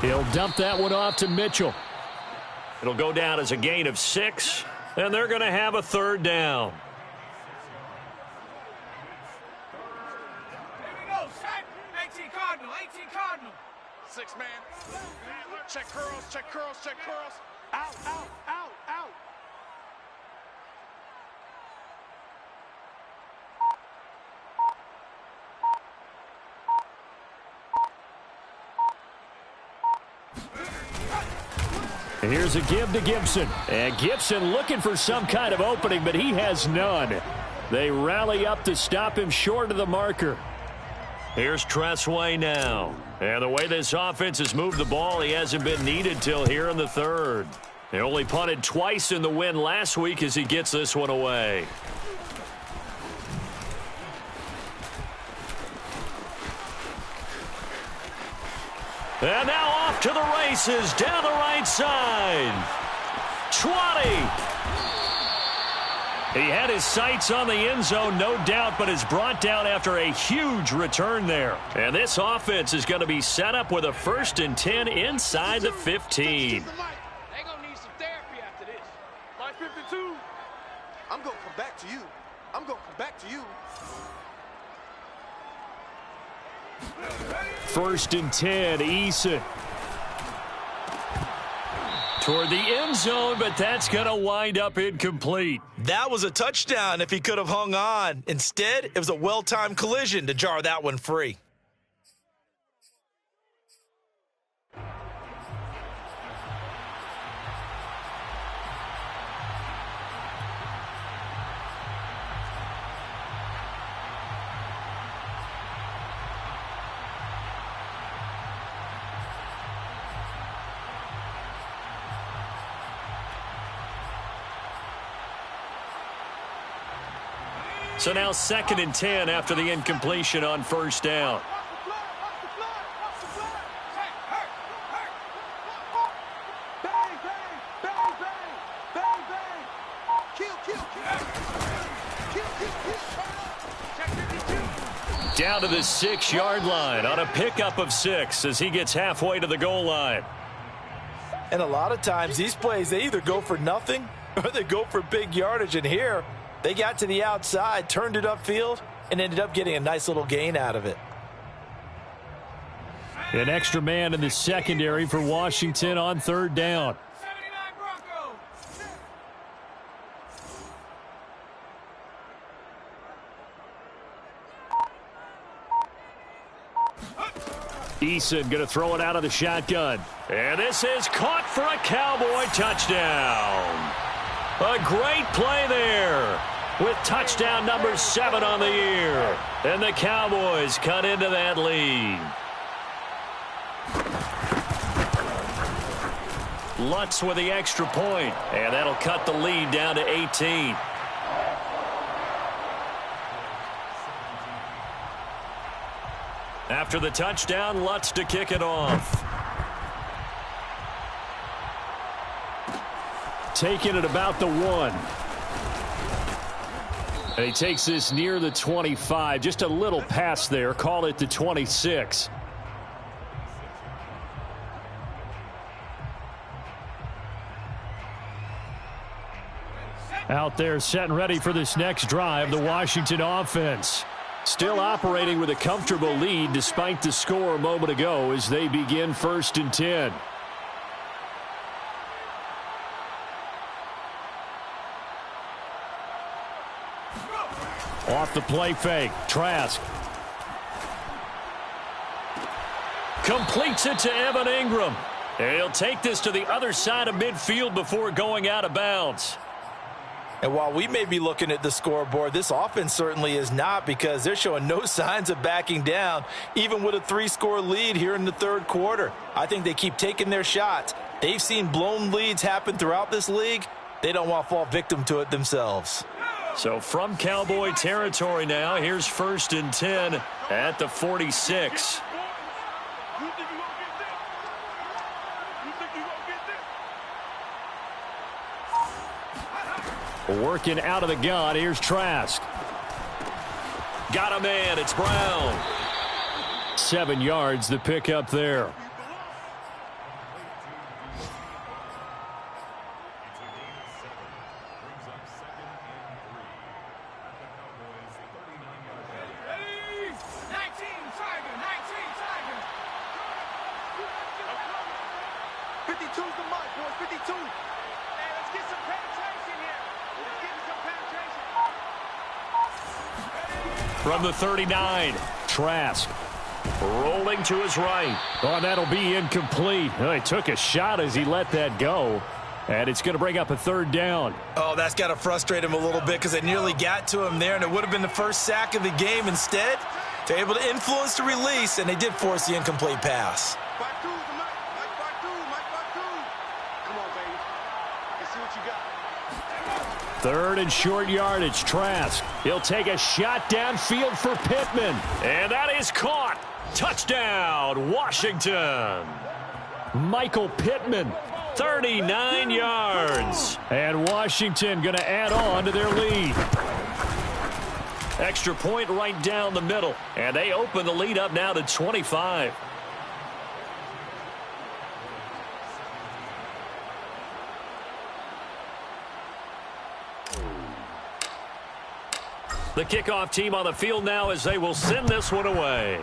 He'll dump that one off to Mitchell. It'll go down as a gain of 6, and they're going to have a 3rd down. Here we go, set. 18 Cardinal. 6 man. Check curls. Out. Here's a give to Gibson. And Gibson looking for some kind of opening, but he has none. They rally up to stop him short of the marker. Here's Tressway now. And the way this offense has moved the ball, he hasn't been needed till here in the 3rd. He only punted twice in the win last week as he gets this one away. And now off to the races down the right side. 20. He had his sights on the end zone, no doubt, but is brought down after a huge return there. And this offense is going to be set up with a 1st and 10 inside the 15. They're going to need some therapy after this. Line 52. I'm going to come back to you. 1st and 10, Eason. Toward the end zone, but that's going to wind up incomplete. That was a touchdown if he could have hung on. Instead, it was a well-timed collision to jar that one free. So now 2nd and 10 after the incompletion on 1st down. Down to the 6-yard line on a pickup of 6 as he gets halfway to the goal line. And a lot of times these plays, they either go for nothing or they go for big yardage. And here, they got to the outside, turned it upfield, and ended up getting a nice little gain out of it. An extra man in the secondary for Washington on 3rd down. Eason going to throw it out of the shotgun. And this is caught for a Cowboy touchdown. A great play there with touchdown number 7 on the year. And the Cowboys cut into that lead. Lutz with the extra point, and that'll cut the lead down to 18. After the touchdown, Lutz to kick it off. Taking it about the 1. And he takes this near the 25. Just a little pass there. Call it the 26. Out there set and ready for this next drive, the Washington offense. Still operating with a comfortable lead despite the score a moment ago as they begin 1st and 10. Off the play fake, Trask. Completes it to Evan Ingram. And he'll take this to the other side of midfield before going out of bounds. And while we may be looking at the scoreboard, this offense certainly is not, because they're showing no signs of backing down, even with a 3-score lead here in the 3rd quarter. I think they keep taking their shots. They've seen blown leads happen throughout this league. They don't want to fall victim to it themselves. So from Cowboy territory now, here's 1st and 10 at the 46. Working out of the gun, here's Trask. Got a man, it's Brown. 7 yards, the pickup there. From the 39, Trask rolling to his right. Oh, that'll be incomplete. Oh, he took a shot as he let that go, and it's going to bring up a 3rd down. Oh, that's got to frustrate him a little bit, because they nearly got to him there, and it would have been the first sack of the game. Instead, they're able to influence the release, and they did force the incomplete pass. Come on, baby. Let's see what you got. 3rd and short yardage, Trask. He'll take a shot downfield for Pittman. And that is caught. Touchdown, Washington. Michael Pittman, 39 yards. And Washington going to add on to their lead. Extra point right down the middle. And they open the lead up now to 25. The kickoff team on the field now as they will send this one away.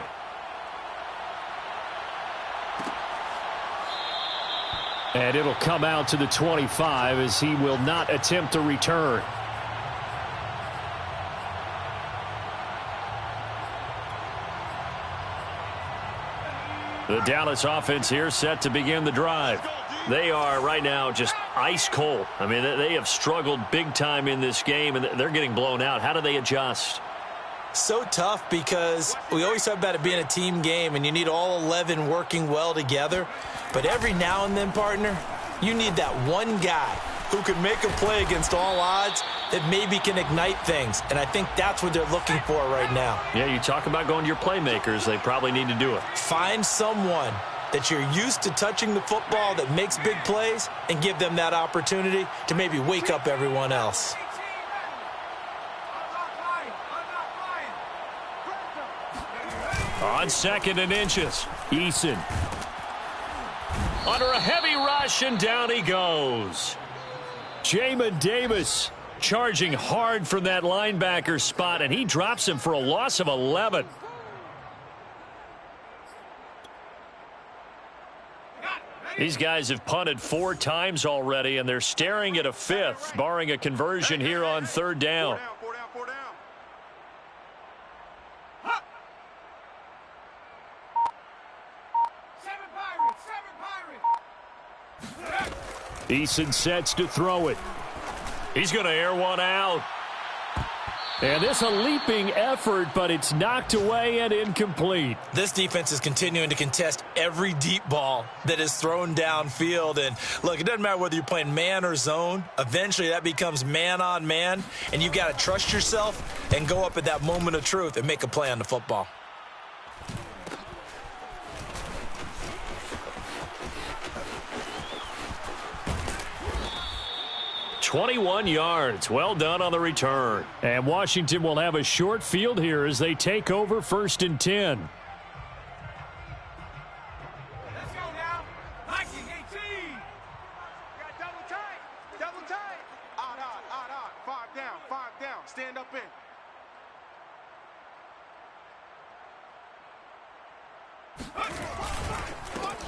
And it'll come out to the 25 as he will not attempt to return. The Dallas offense here set to begin the drive. They are right now just ice cold. I mean, they have struggled big time in this game, and they're getting blown out. How do they adjust? So tough, because we always talk about it being a team game, and you need all 11 working well together. But every now and then, partner, you need that one guy who can make a play against all odds that maybe can ignite things. And I think that's what they're looking for right now. Yeah, you talk about going to your playmakers. They probably need to do it. Find someone that you're used to touching the football that makes big plays and give them that opportunity to maybe wake up everyone else. On 2nd and inches, Eason. Under a heavy rush, and down he goes. Jamin Davis charging hard from that linebacker spot, and he drops him for a loss of 11. These guys have punted 4 times already, and they're staring at a 5th, barring a conversion here on 3rd down. Four down. Eason sets to throw it. He's going to air one out. And this a leaping effort, but it's knocked away and incomplete. This defense is continuing to contest every deep ball that is thrown downfield. And look, it doesn't matter whether you're playing man or zone. Eventually that becomes man on man, and you've got to trust yourself and go up at that moment of truth and make a play on the football. 21 yards. Well done on the return. And Washington will have a short field here as they take over 1st and 10. Let's go now. Viking 18. Got double tight. Odd. 5 down. Stand up in.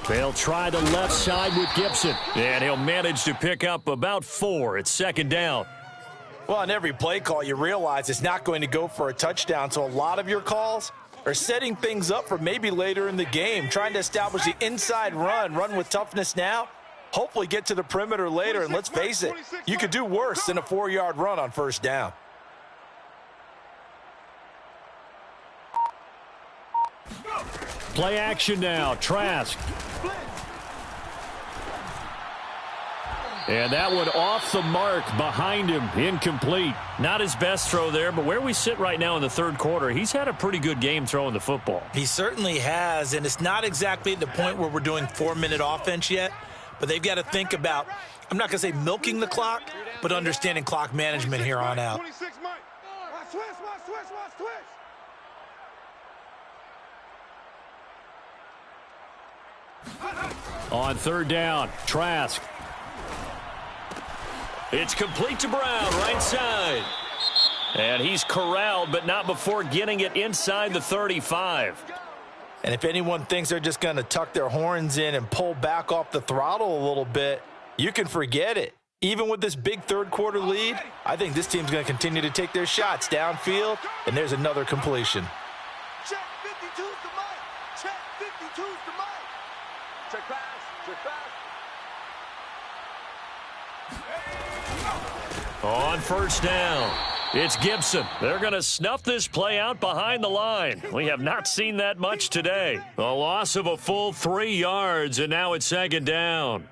They'll try the left side with Gibson. And he'll manage to pick up about 4. It's 2nd down. Well, on every play call, you realize it's not going to go for a touchdown. So a lot of your calls are setting things up for maybe later in the game, trying to establish the inside run with toughness now, hopefully get to the perimeter later. And let's face it, you could do worse than a 4-yard run on 1st down. Play action now. Trask. And that one off the mark behind him. Incomplete. Not his best throw there, but where we sit right now in the 3rd quarter, he's had a pretty good game throwing the football. He certainly has, and it's not exactly at the point where we're doing 4-minute offense yet, but they've got to think about, I'm not going to say milking the clock, but understanding clock management here on out. 26, Mike. Watch twist. On 3rd down, Trask. It's complete to Brown, right side. And he's corralled, but not before getting it inside the 35. And if anyone thinks they're just going to tuck their horns in and pull back off the throttle a little bit, you can forget it. Even with this big 3rd quarter lead, I think this team's going to continue to take their shots downfield, and there's another completion. Check 52's the mic. Check 52's the mic. Check pass. On 1st down, it's Gibson. They're going to snuff this play out behind the line. We have not seen that much today. A loss of a full 3 yards, and now it's 2nd down.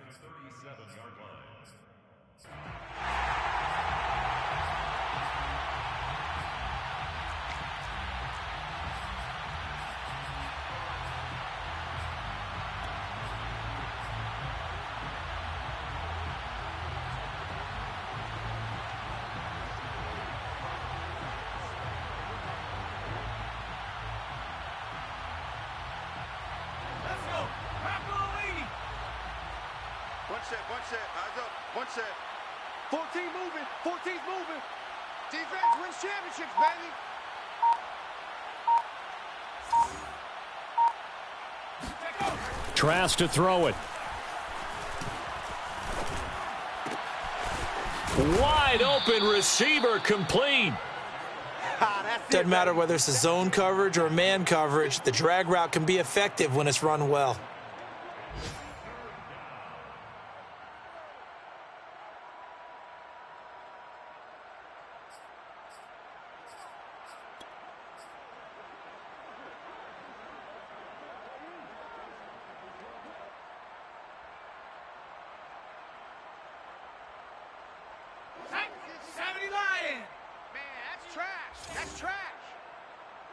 One set. Eyes up. One set. 14 moving. 14's moving. Defense wins championships, baby. Trask to throw it. Wide open receiver, complete. Doesn't matter whether it's a zone coverage or man coverage, the drag route can be effective when it's run well.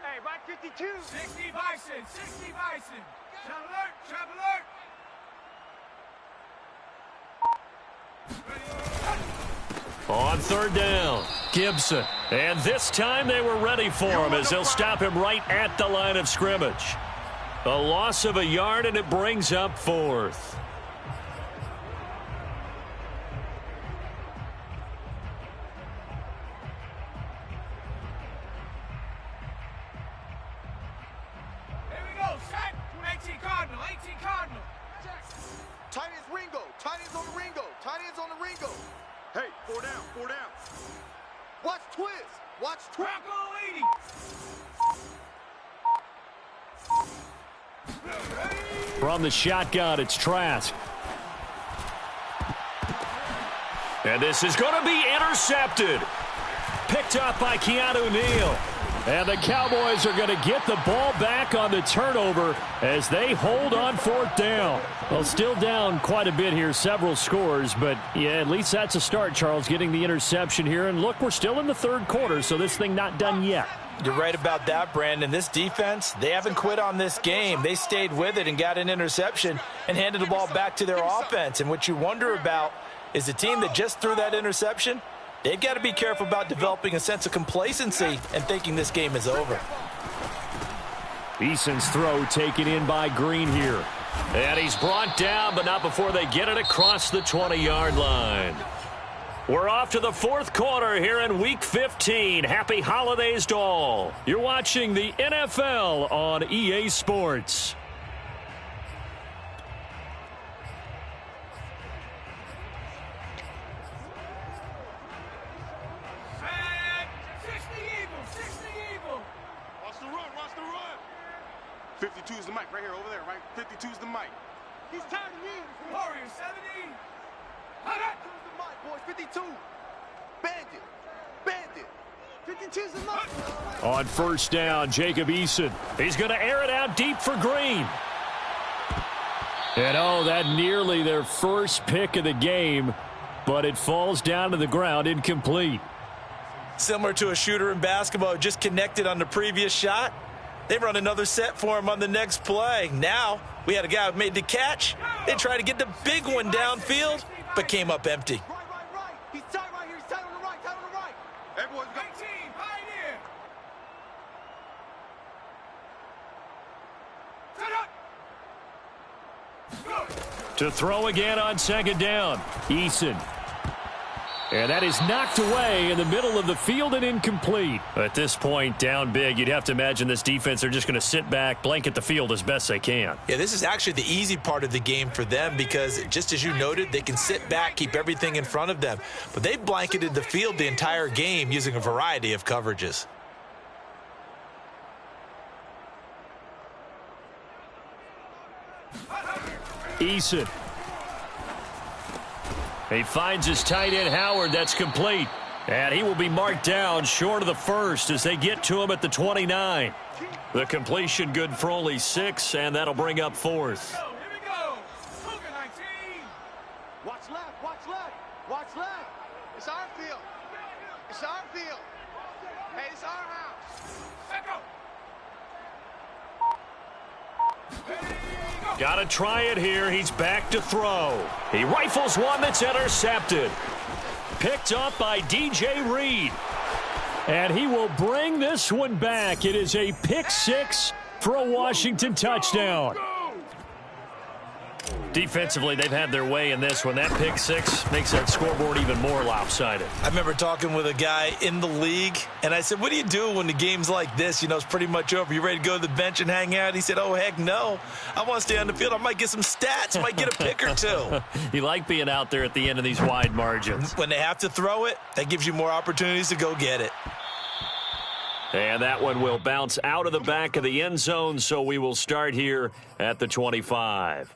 Hey, right 52. 60 Bison, 60 Bison. Trap alert. On third down, Gibson. And this time they were ready for him as they'll stop him right at the line of scrimmage. A loss of a yard, and it brings up fourth. Tight ends Ringo. Tight ends on the Ringo. Tight ends on the Ringo. Hey, 4 down, 4 down. Watch twist. Watch twist. From the shotgun, it's Trask. And this is going to be intercepted. Picked up by Keanu Neal. And the Cowboys are going to get the ball back on the turnover as they hold on fourth down. Well, still down quite a bit here, several scores, but yeah, at least that's a start, Charles, getting the interception here. And look, we're still in the third quarter, so this thing not done yet. You're right about that, Brandon. This defense, they haven't quit on this game. They stayed with it and got an interception and handed the ball back to their offense. And what you wonder about is the team that just threw that interception, they've got to be careful about developing a sense of complacency and thinking this game is over. Eason's throw taken in by Green here. And he's brought down, but not before they get it across the 20-yard line. We're off to the fourth quarter here in Week 15. Happy holidays to all. You're watching the NFL on EA Sports. Watch the run, watch the run. 52 is the mic right here, over there, right? 52 is the mic. He's tired of me. Warrior 70. 52 is the mic, boys. 52. Bandit. Bandit. 52 is the mic. On first down, Jacob Eason. He's going to air it out deep for Green. And oh, that nearly their first pick of the game, but it falls down to the ground incomplete. Similar to a shooter in basketball, just connected on the previous shot. They run another set for him on the next play. Now, we had a guy who made the catch. They tried to get the big one downfield, but came up empty. Right. He's tight right here. He's tight on the right. Tight on the right. Everyone's got 18, Pioneer. To throw again on second down, Eason. And that is knocked away in the middle of the field and incomplete. At this point, down big, you'd have to imagine this defense are just going to sit back, blanket the field as best they can. Yeah, this is actually the easy part of the game for them because, just as you noted, they can sit back, keep everything in front of them. But they blanketed the field the entire game using a variety of coverages. Eason. He finds his tight end, Howard. That's complete. And he will be marked down short of the first as they get to him at the 29. The completion good for only 6, and that'll bring up fourth. Here we go. Luka 19. Watch left. Watch left. Watch left. It's our field. It's our field. Hey, it's our house. Let go. Got to try it here. He's back to throw. He rifles one that's intercepted. Picked up by DJ Reed. And he will bring this one back. It is a pick 6 for a Washington touchdown. Defensively, they've had their way in this one. That pick 6 makes that scoreboard even more lopsided. I remember talking with a guy in the league, and I said, what do you do when the game's like this? You know, it's pretty much over. You ready to go to the bench and hang out? He said, oh, heck no. I want to stay on the field. I might get some stats. I might get a pick or two. You like being out there at the end of these wide margins. When they have to throw it, that gives you more opportunities to go get it. And that one will bounce out of the back of the end zone, so we will start here at the 25.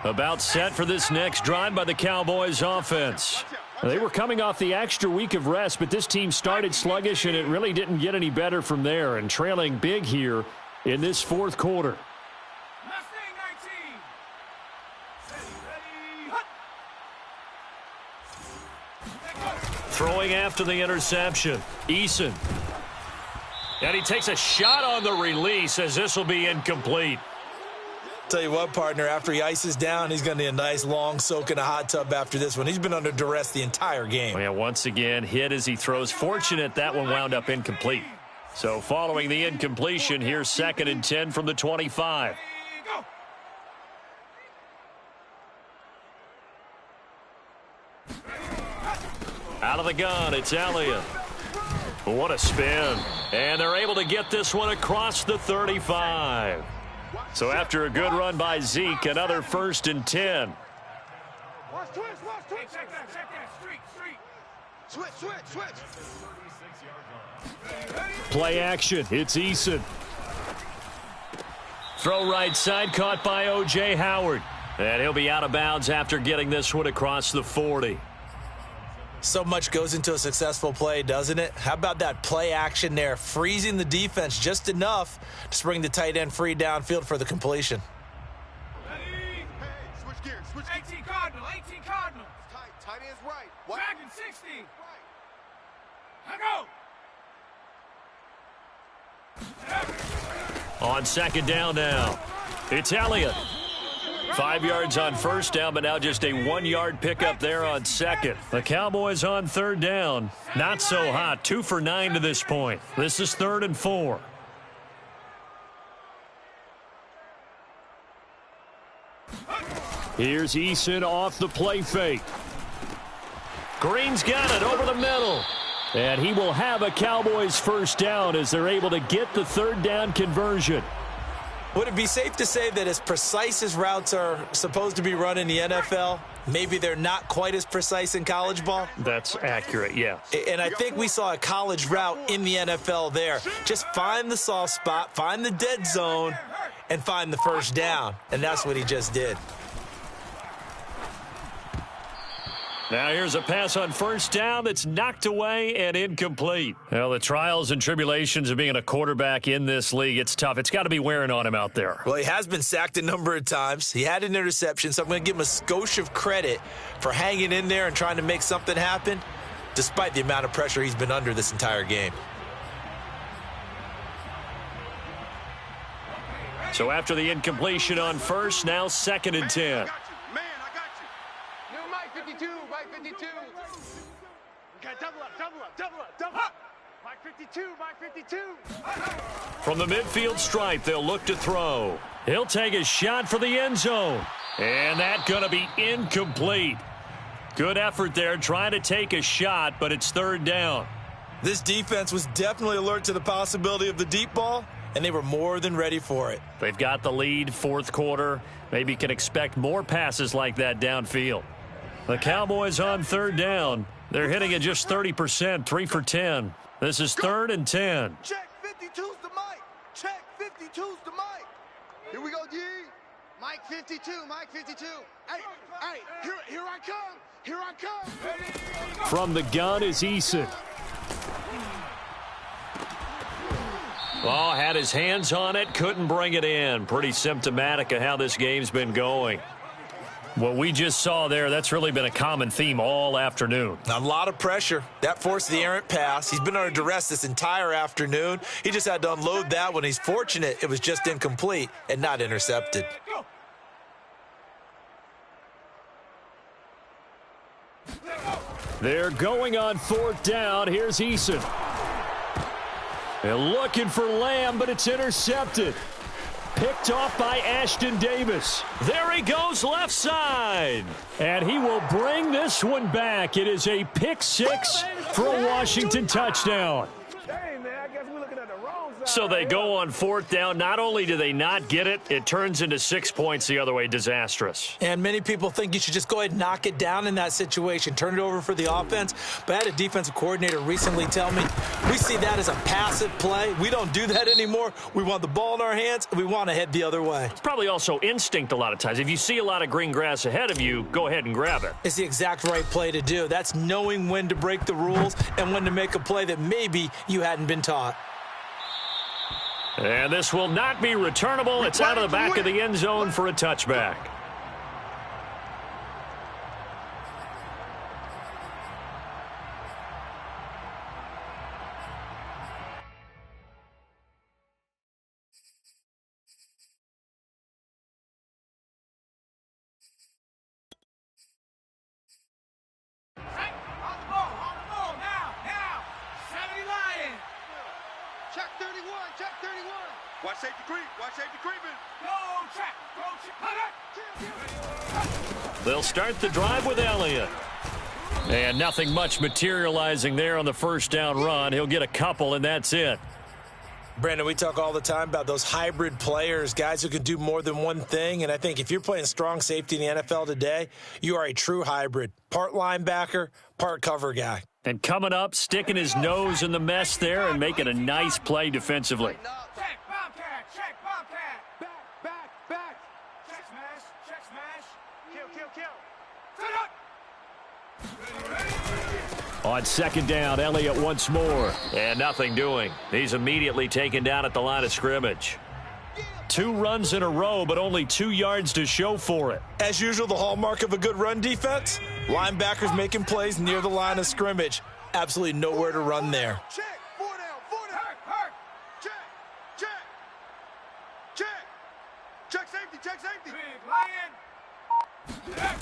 About set for this next drive by the Cowboys offense. They were coming off the extra week of rest, but this team started sluggish, and it really didn't get any better from there, and trailing big here in this fourth quarter. Mustang 19. Ready, hut. Throwing after the interception, Eason. And he takes a shot on the release as this will be incomplete. Tell you what, partner, after he ices down, he's going to need a nice long soak in a hot tub after this one. He's been under duress the entire game. Yeah, once again, hit as he throws. Fortunate that one wound up incomplete. So following the incompletion, here's 2nd and 10 from the 25. Out of the gun, it's Elliott. What a spin. And they're able to get this one across the 35. So after a good run by Zeke, another 1st and 10. Watch twitch, watch twitch. Check that, street. Switch. Play action. It's Eason. Throw right side, caught by O.J. Howard. And he'll be out of bounds after getting this one across the 40. So much goes into a successful play, doesn't it? How about that play action there, freezing the defense just enough to bring the tight end free downfield for the completion. Hey, Switch gears. 18 Cardinal. Tight end's right. Dragon 60. Let go. On 2nd down now, it's Elliott. 5 yards on 1st down, but now just a 1-yard pickup there on 2nd. The Cowboys on 3rd down. Not so hot. 2 for 9 to this point. This is 3rd and 4. Here's Eason off the play fake. Green's got it over the middle. And he will have a Cowboys 1st down as they're able to get the 3rd down conversion. Would it be safe to say that as precise as routes are supposed to be run in the NFL, maybe they're not quite as precise in college ball? That's accurate, yeah. And I think we saw a college route in the NFL there. Just find the soft spot, find the dead zone, and find the 1st down. And that's what he just did. Now here's a pass on 1st down that's knocked away and incomplete. Well, the trials and tribulations of being a quarterback in this league, it's tough. It's got to be wearing on him out there. Well, he has been sacked a number of times. He had an interception, so I'm going to give him a skosh of credit for hanging in there and trying to make something happen, despite the amount of pressure he's been under this entire game. So after the incompletion on 1st, now 2nd and 10. I got you. New Mike 52. Okay, double up. Mike 52. From the midfield stripe, they'll look to throw. He'll take a shot for the end zone. And that's going to be incomplete. Good effort there trying to take a shot, but it's 3rd down. This defense was definitely alert to the possibility of the deep ball, and they were more than ready for it. They've got the lead, 4th quarter. Maybe can expect more passes like that downfield. The Cowboys on 3rd down. They're hitting at just 30%, 3 for 10. This is 3rd and 10. Check 52's the mic. Check 52's the mic. Here we go, D. Mike 52. Hey, here I come. From the gun is Eason. Oh, had his hands on it, couldn't bring it in. Pretty symptomatic of how this game's been going. What we just saw there, that's really been a common theme all afternoon. A lot of pressure. That forced the errant pass. He's been under duress this entire afternoon. He just had to unload that one. He's fortunate it was just incomplete and not intercepted. They're going on 4th down. Here's Eason. They're looking for Lamb, but it's intercepted. Picked off by Ashton Davis. There he goes left side. And he will bring this one back. It is a pick 6 for a Washington touchdown. Hey, man, I guess we're looking at the wrong side. So they go on 4th down. Not only do they not get it, it turns into 6 points the other way. Disastrous. And many people think you should just go ahead and knock it down in that situation, turn it over for the offense. But I had a defensive coordinator recently tell me, we see that as a passive play. We don't do that anymore. We want the ball in our hands, and we want to head the other way. It's probably also instinct a lot of times. If you see a lot of green grass ahead of you, go ahead and grab it. It's the exact right play to do. That's knowing when to break the rules and when to make a play that maybe you hadn't been taught. And this will not be returnable. It's out of the back of the end zone for a touchback. Watch safety creep. Watch safety creeping. Go check. Go check. They'll start the drive with Elliott. And nothing much materializing there on the first down run. He'll get a couple, and that's it. Brandon, we talk all the time about those hybrid players, guys who can do more than one thing. And I think if you're playing strong safety in the NFL today, you are a true hybrid. Part linebacker, part cover guy. And coming up, sticking his nose in the mess there and making a nice play defensively. Check Bobcat. Check Bobcat. Back. Check smash. Check smash. Kill. Set up. On second down, Elliott once more. And nothing doing. He's immediately taken down at the line of scrimmage. 2 runs in a row, but only 2 yards to show for it. As usual, the hallmark of a good run defense, linebackers making plays near the line of scrimmage. Absolutely nowhere to run there. Check. 4 down. Hurt. Check safety. Big Lion.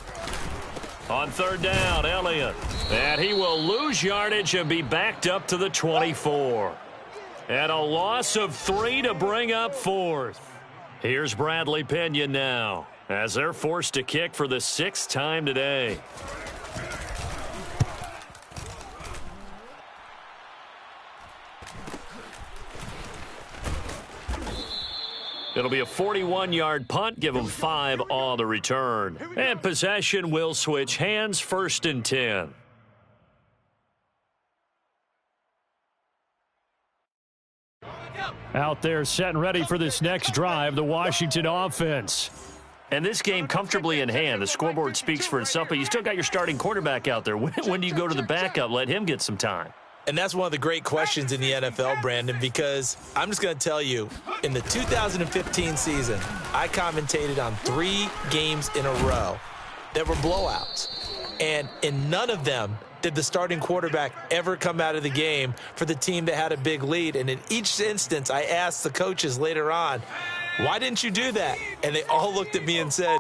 On third down, Elliott. And he will lose yardage and be backed up to the 24. And a loss of 3 to bring up 4th. Here's Bradley Pinion now as they're forced to kick for the 6th time today. It'll be a 41-yard punt, give them 5 on the return. And possession will switch hands, 1st and 10. Out there set and ready for this next drive, the Washington offense. And this game comfortably in hand. The scoreboard speaks for itself, but you still got your starting quarterback out there. When do you go to the backup? Let him get some time. And that's one of the great questions in the NFL, Brandon, because I'm just going to tell you, in the 2015 season, I commentated on 3 games in a row that were blowouts. And in none of them did the starting quarterback ever come out of the game for the team that had a big lead. And in each instance, I asked the coaches later on, why didn't you do that? And they all looked at me and said,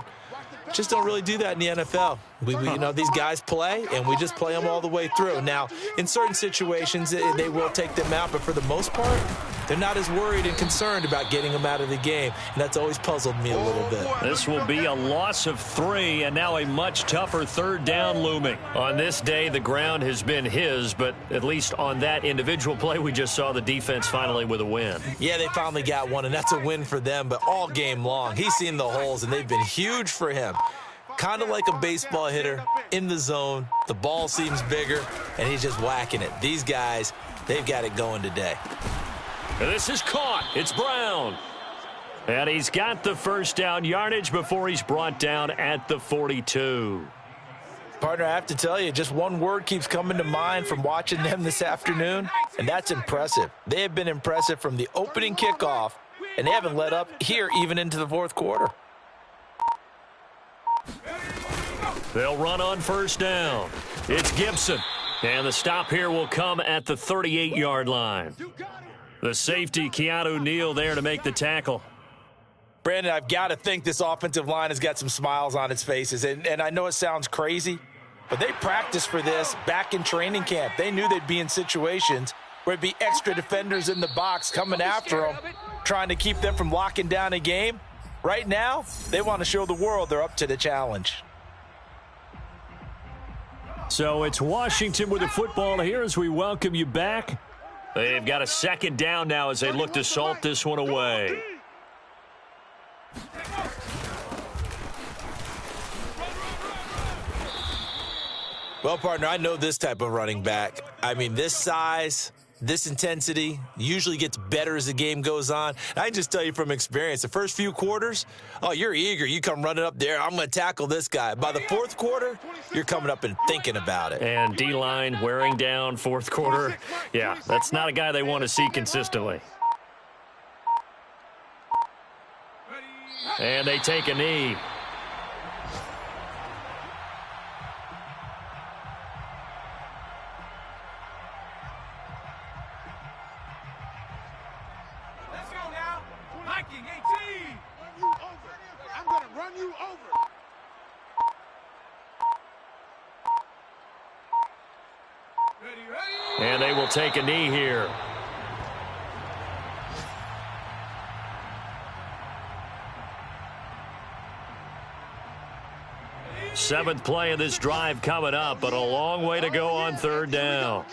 just don't really do that in the NFL. These guys play, and we just play them all the way through. Now, in certain situations, they will take them out, but for the most part, they're not as worried and concerned about getting them out of the game, and that's always puzzled me a little bit. This will be a loss of 3, and now a much tougher third down looming. On this day, the ground has been his, but at least on that individual play, we just saw the defense finally with a win. Yeah, they finally got one, and that's a win for them, but all game long, he's seen the holes, and they've been huge for him. Kind of like a baseball hitter in the zone. The ball seems bigger, and he's just whacking it. These guys, they've got it going today. And this is caught. It's Brown. And he's got the first down yardage before he's brought down at the 42. Partner, I have to tell you, just one word keeps coming to mind from watching them this afternoon, and that's impressive. They have been impressive from the opening kickoff, and they haven't let up here even into the 4th quarter. They'll run on first down. It's Gibson. And the stop here will come at the 38-yard line. The safety, Keanu Neal, there to make the tackle. Brandon, I've got to think this offensive line has got some smiles on its faces. And I know it sounds crazy, but they practiced for this back in training camp. They knew they'd be in situations where it'd be extra defenders in the box coming after them, trying to keep them from locking down a game. Right now, they want to show the world they're up to the challenge. So it's Washington with the football here as we welcome you back. They've got a second down now as they look to salt this one away. Well, partner, I know this type of running back. I mean, this size, this intensity usually gets better as the game goes on. And I can just tell you from experience, the first few quarters, oh, you're eager. You come running up there, I'm going to tackle this guy. By the 4th quarter, you're coming up and thinking about it. And D-line wearing down 4th quarter. Yeah, that's not a guy they want to see consistently. And they take a knee. Let's go now. Viking 18. I'm going to run you over. Ready. And they will take a knee here. 7th play of this drive coming up, but a long way to go on 3rd down.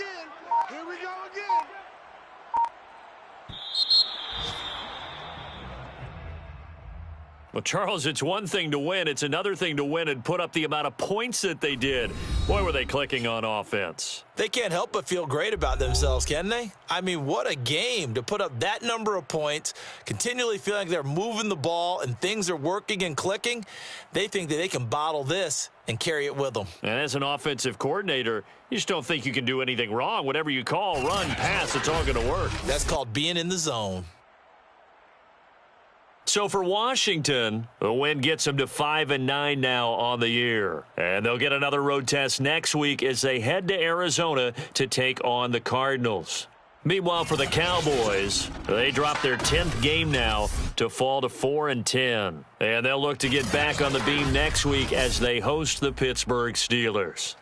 Here we go again. Well, Charles, it's one thing to win. It's another thing to win and put up the amount of points that they did. Boy, were they clicking on offense. They can't help but feel great about themselves, can they? I mean, what a game to put up that number of points, continually feeling like they're moving the ball and things are working and clicking. They think that they can bottle this and carry it with them. And as an offensive coordinator, you just don't think you can do anything wrong. Whatever you call, run, pass, it's all going to work. That's called being in the zone. So for Washington, the win gets them to 5-9 now on the year. And they'll get another road test next week as they head to Arizona to take on the Cardinals. Meanwhile, for the Cowboys, they drop their 10th game now to fall to 4-10. And they'll look to get back on the beam next week as they host the Pittsburgh Steelers.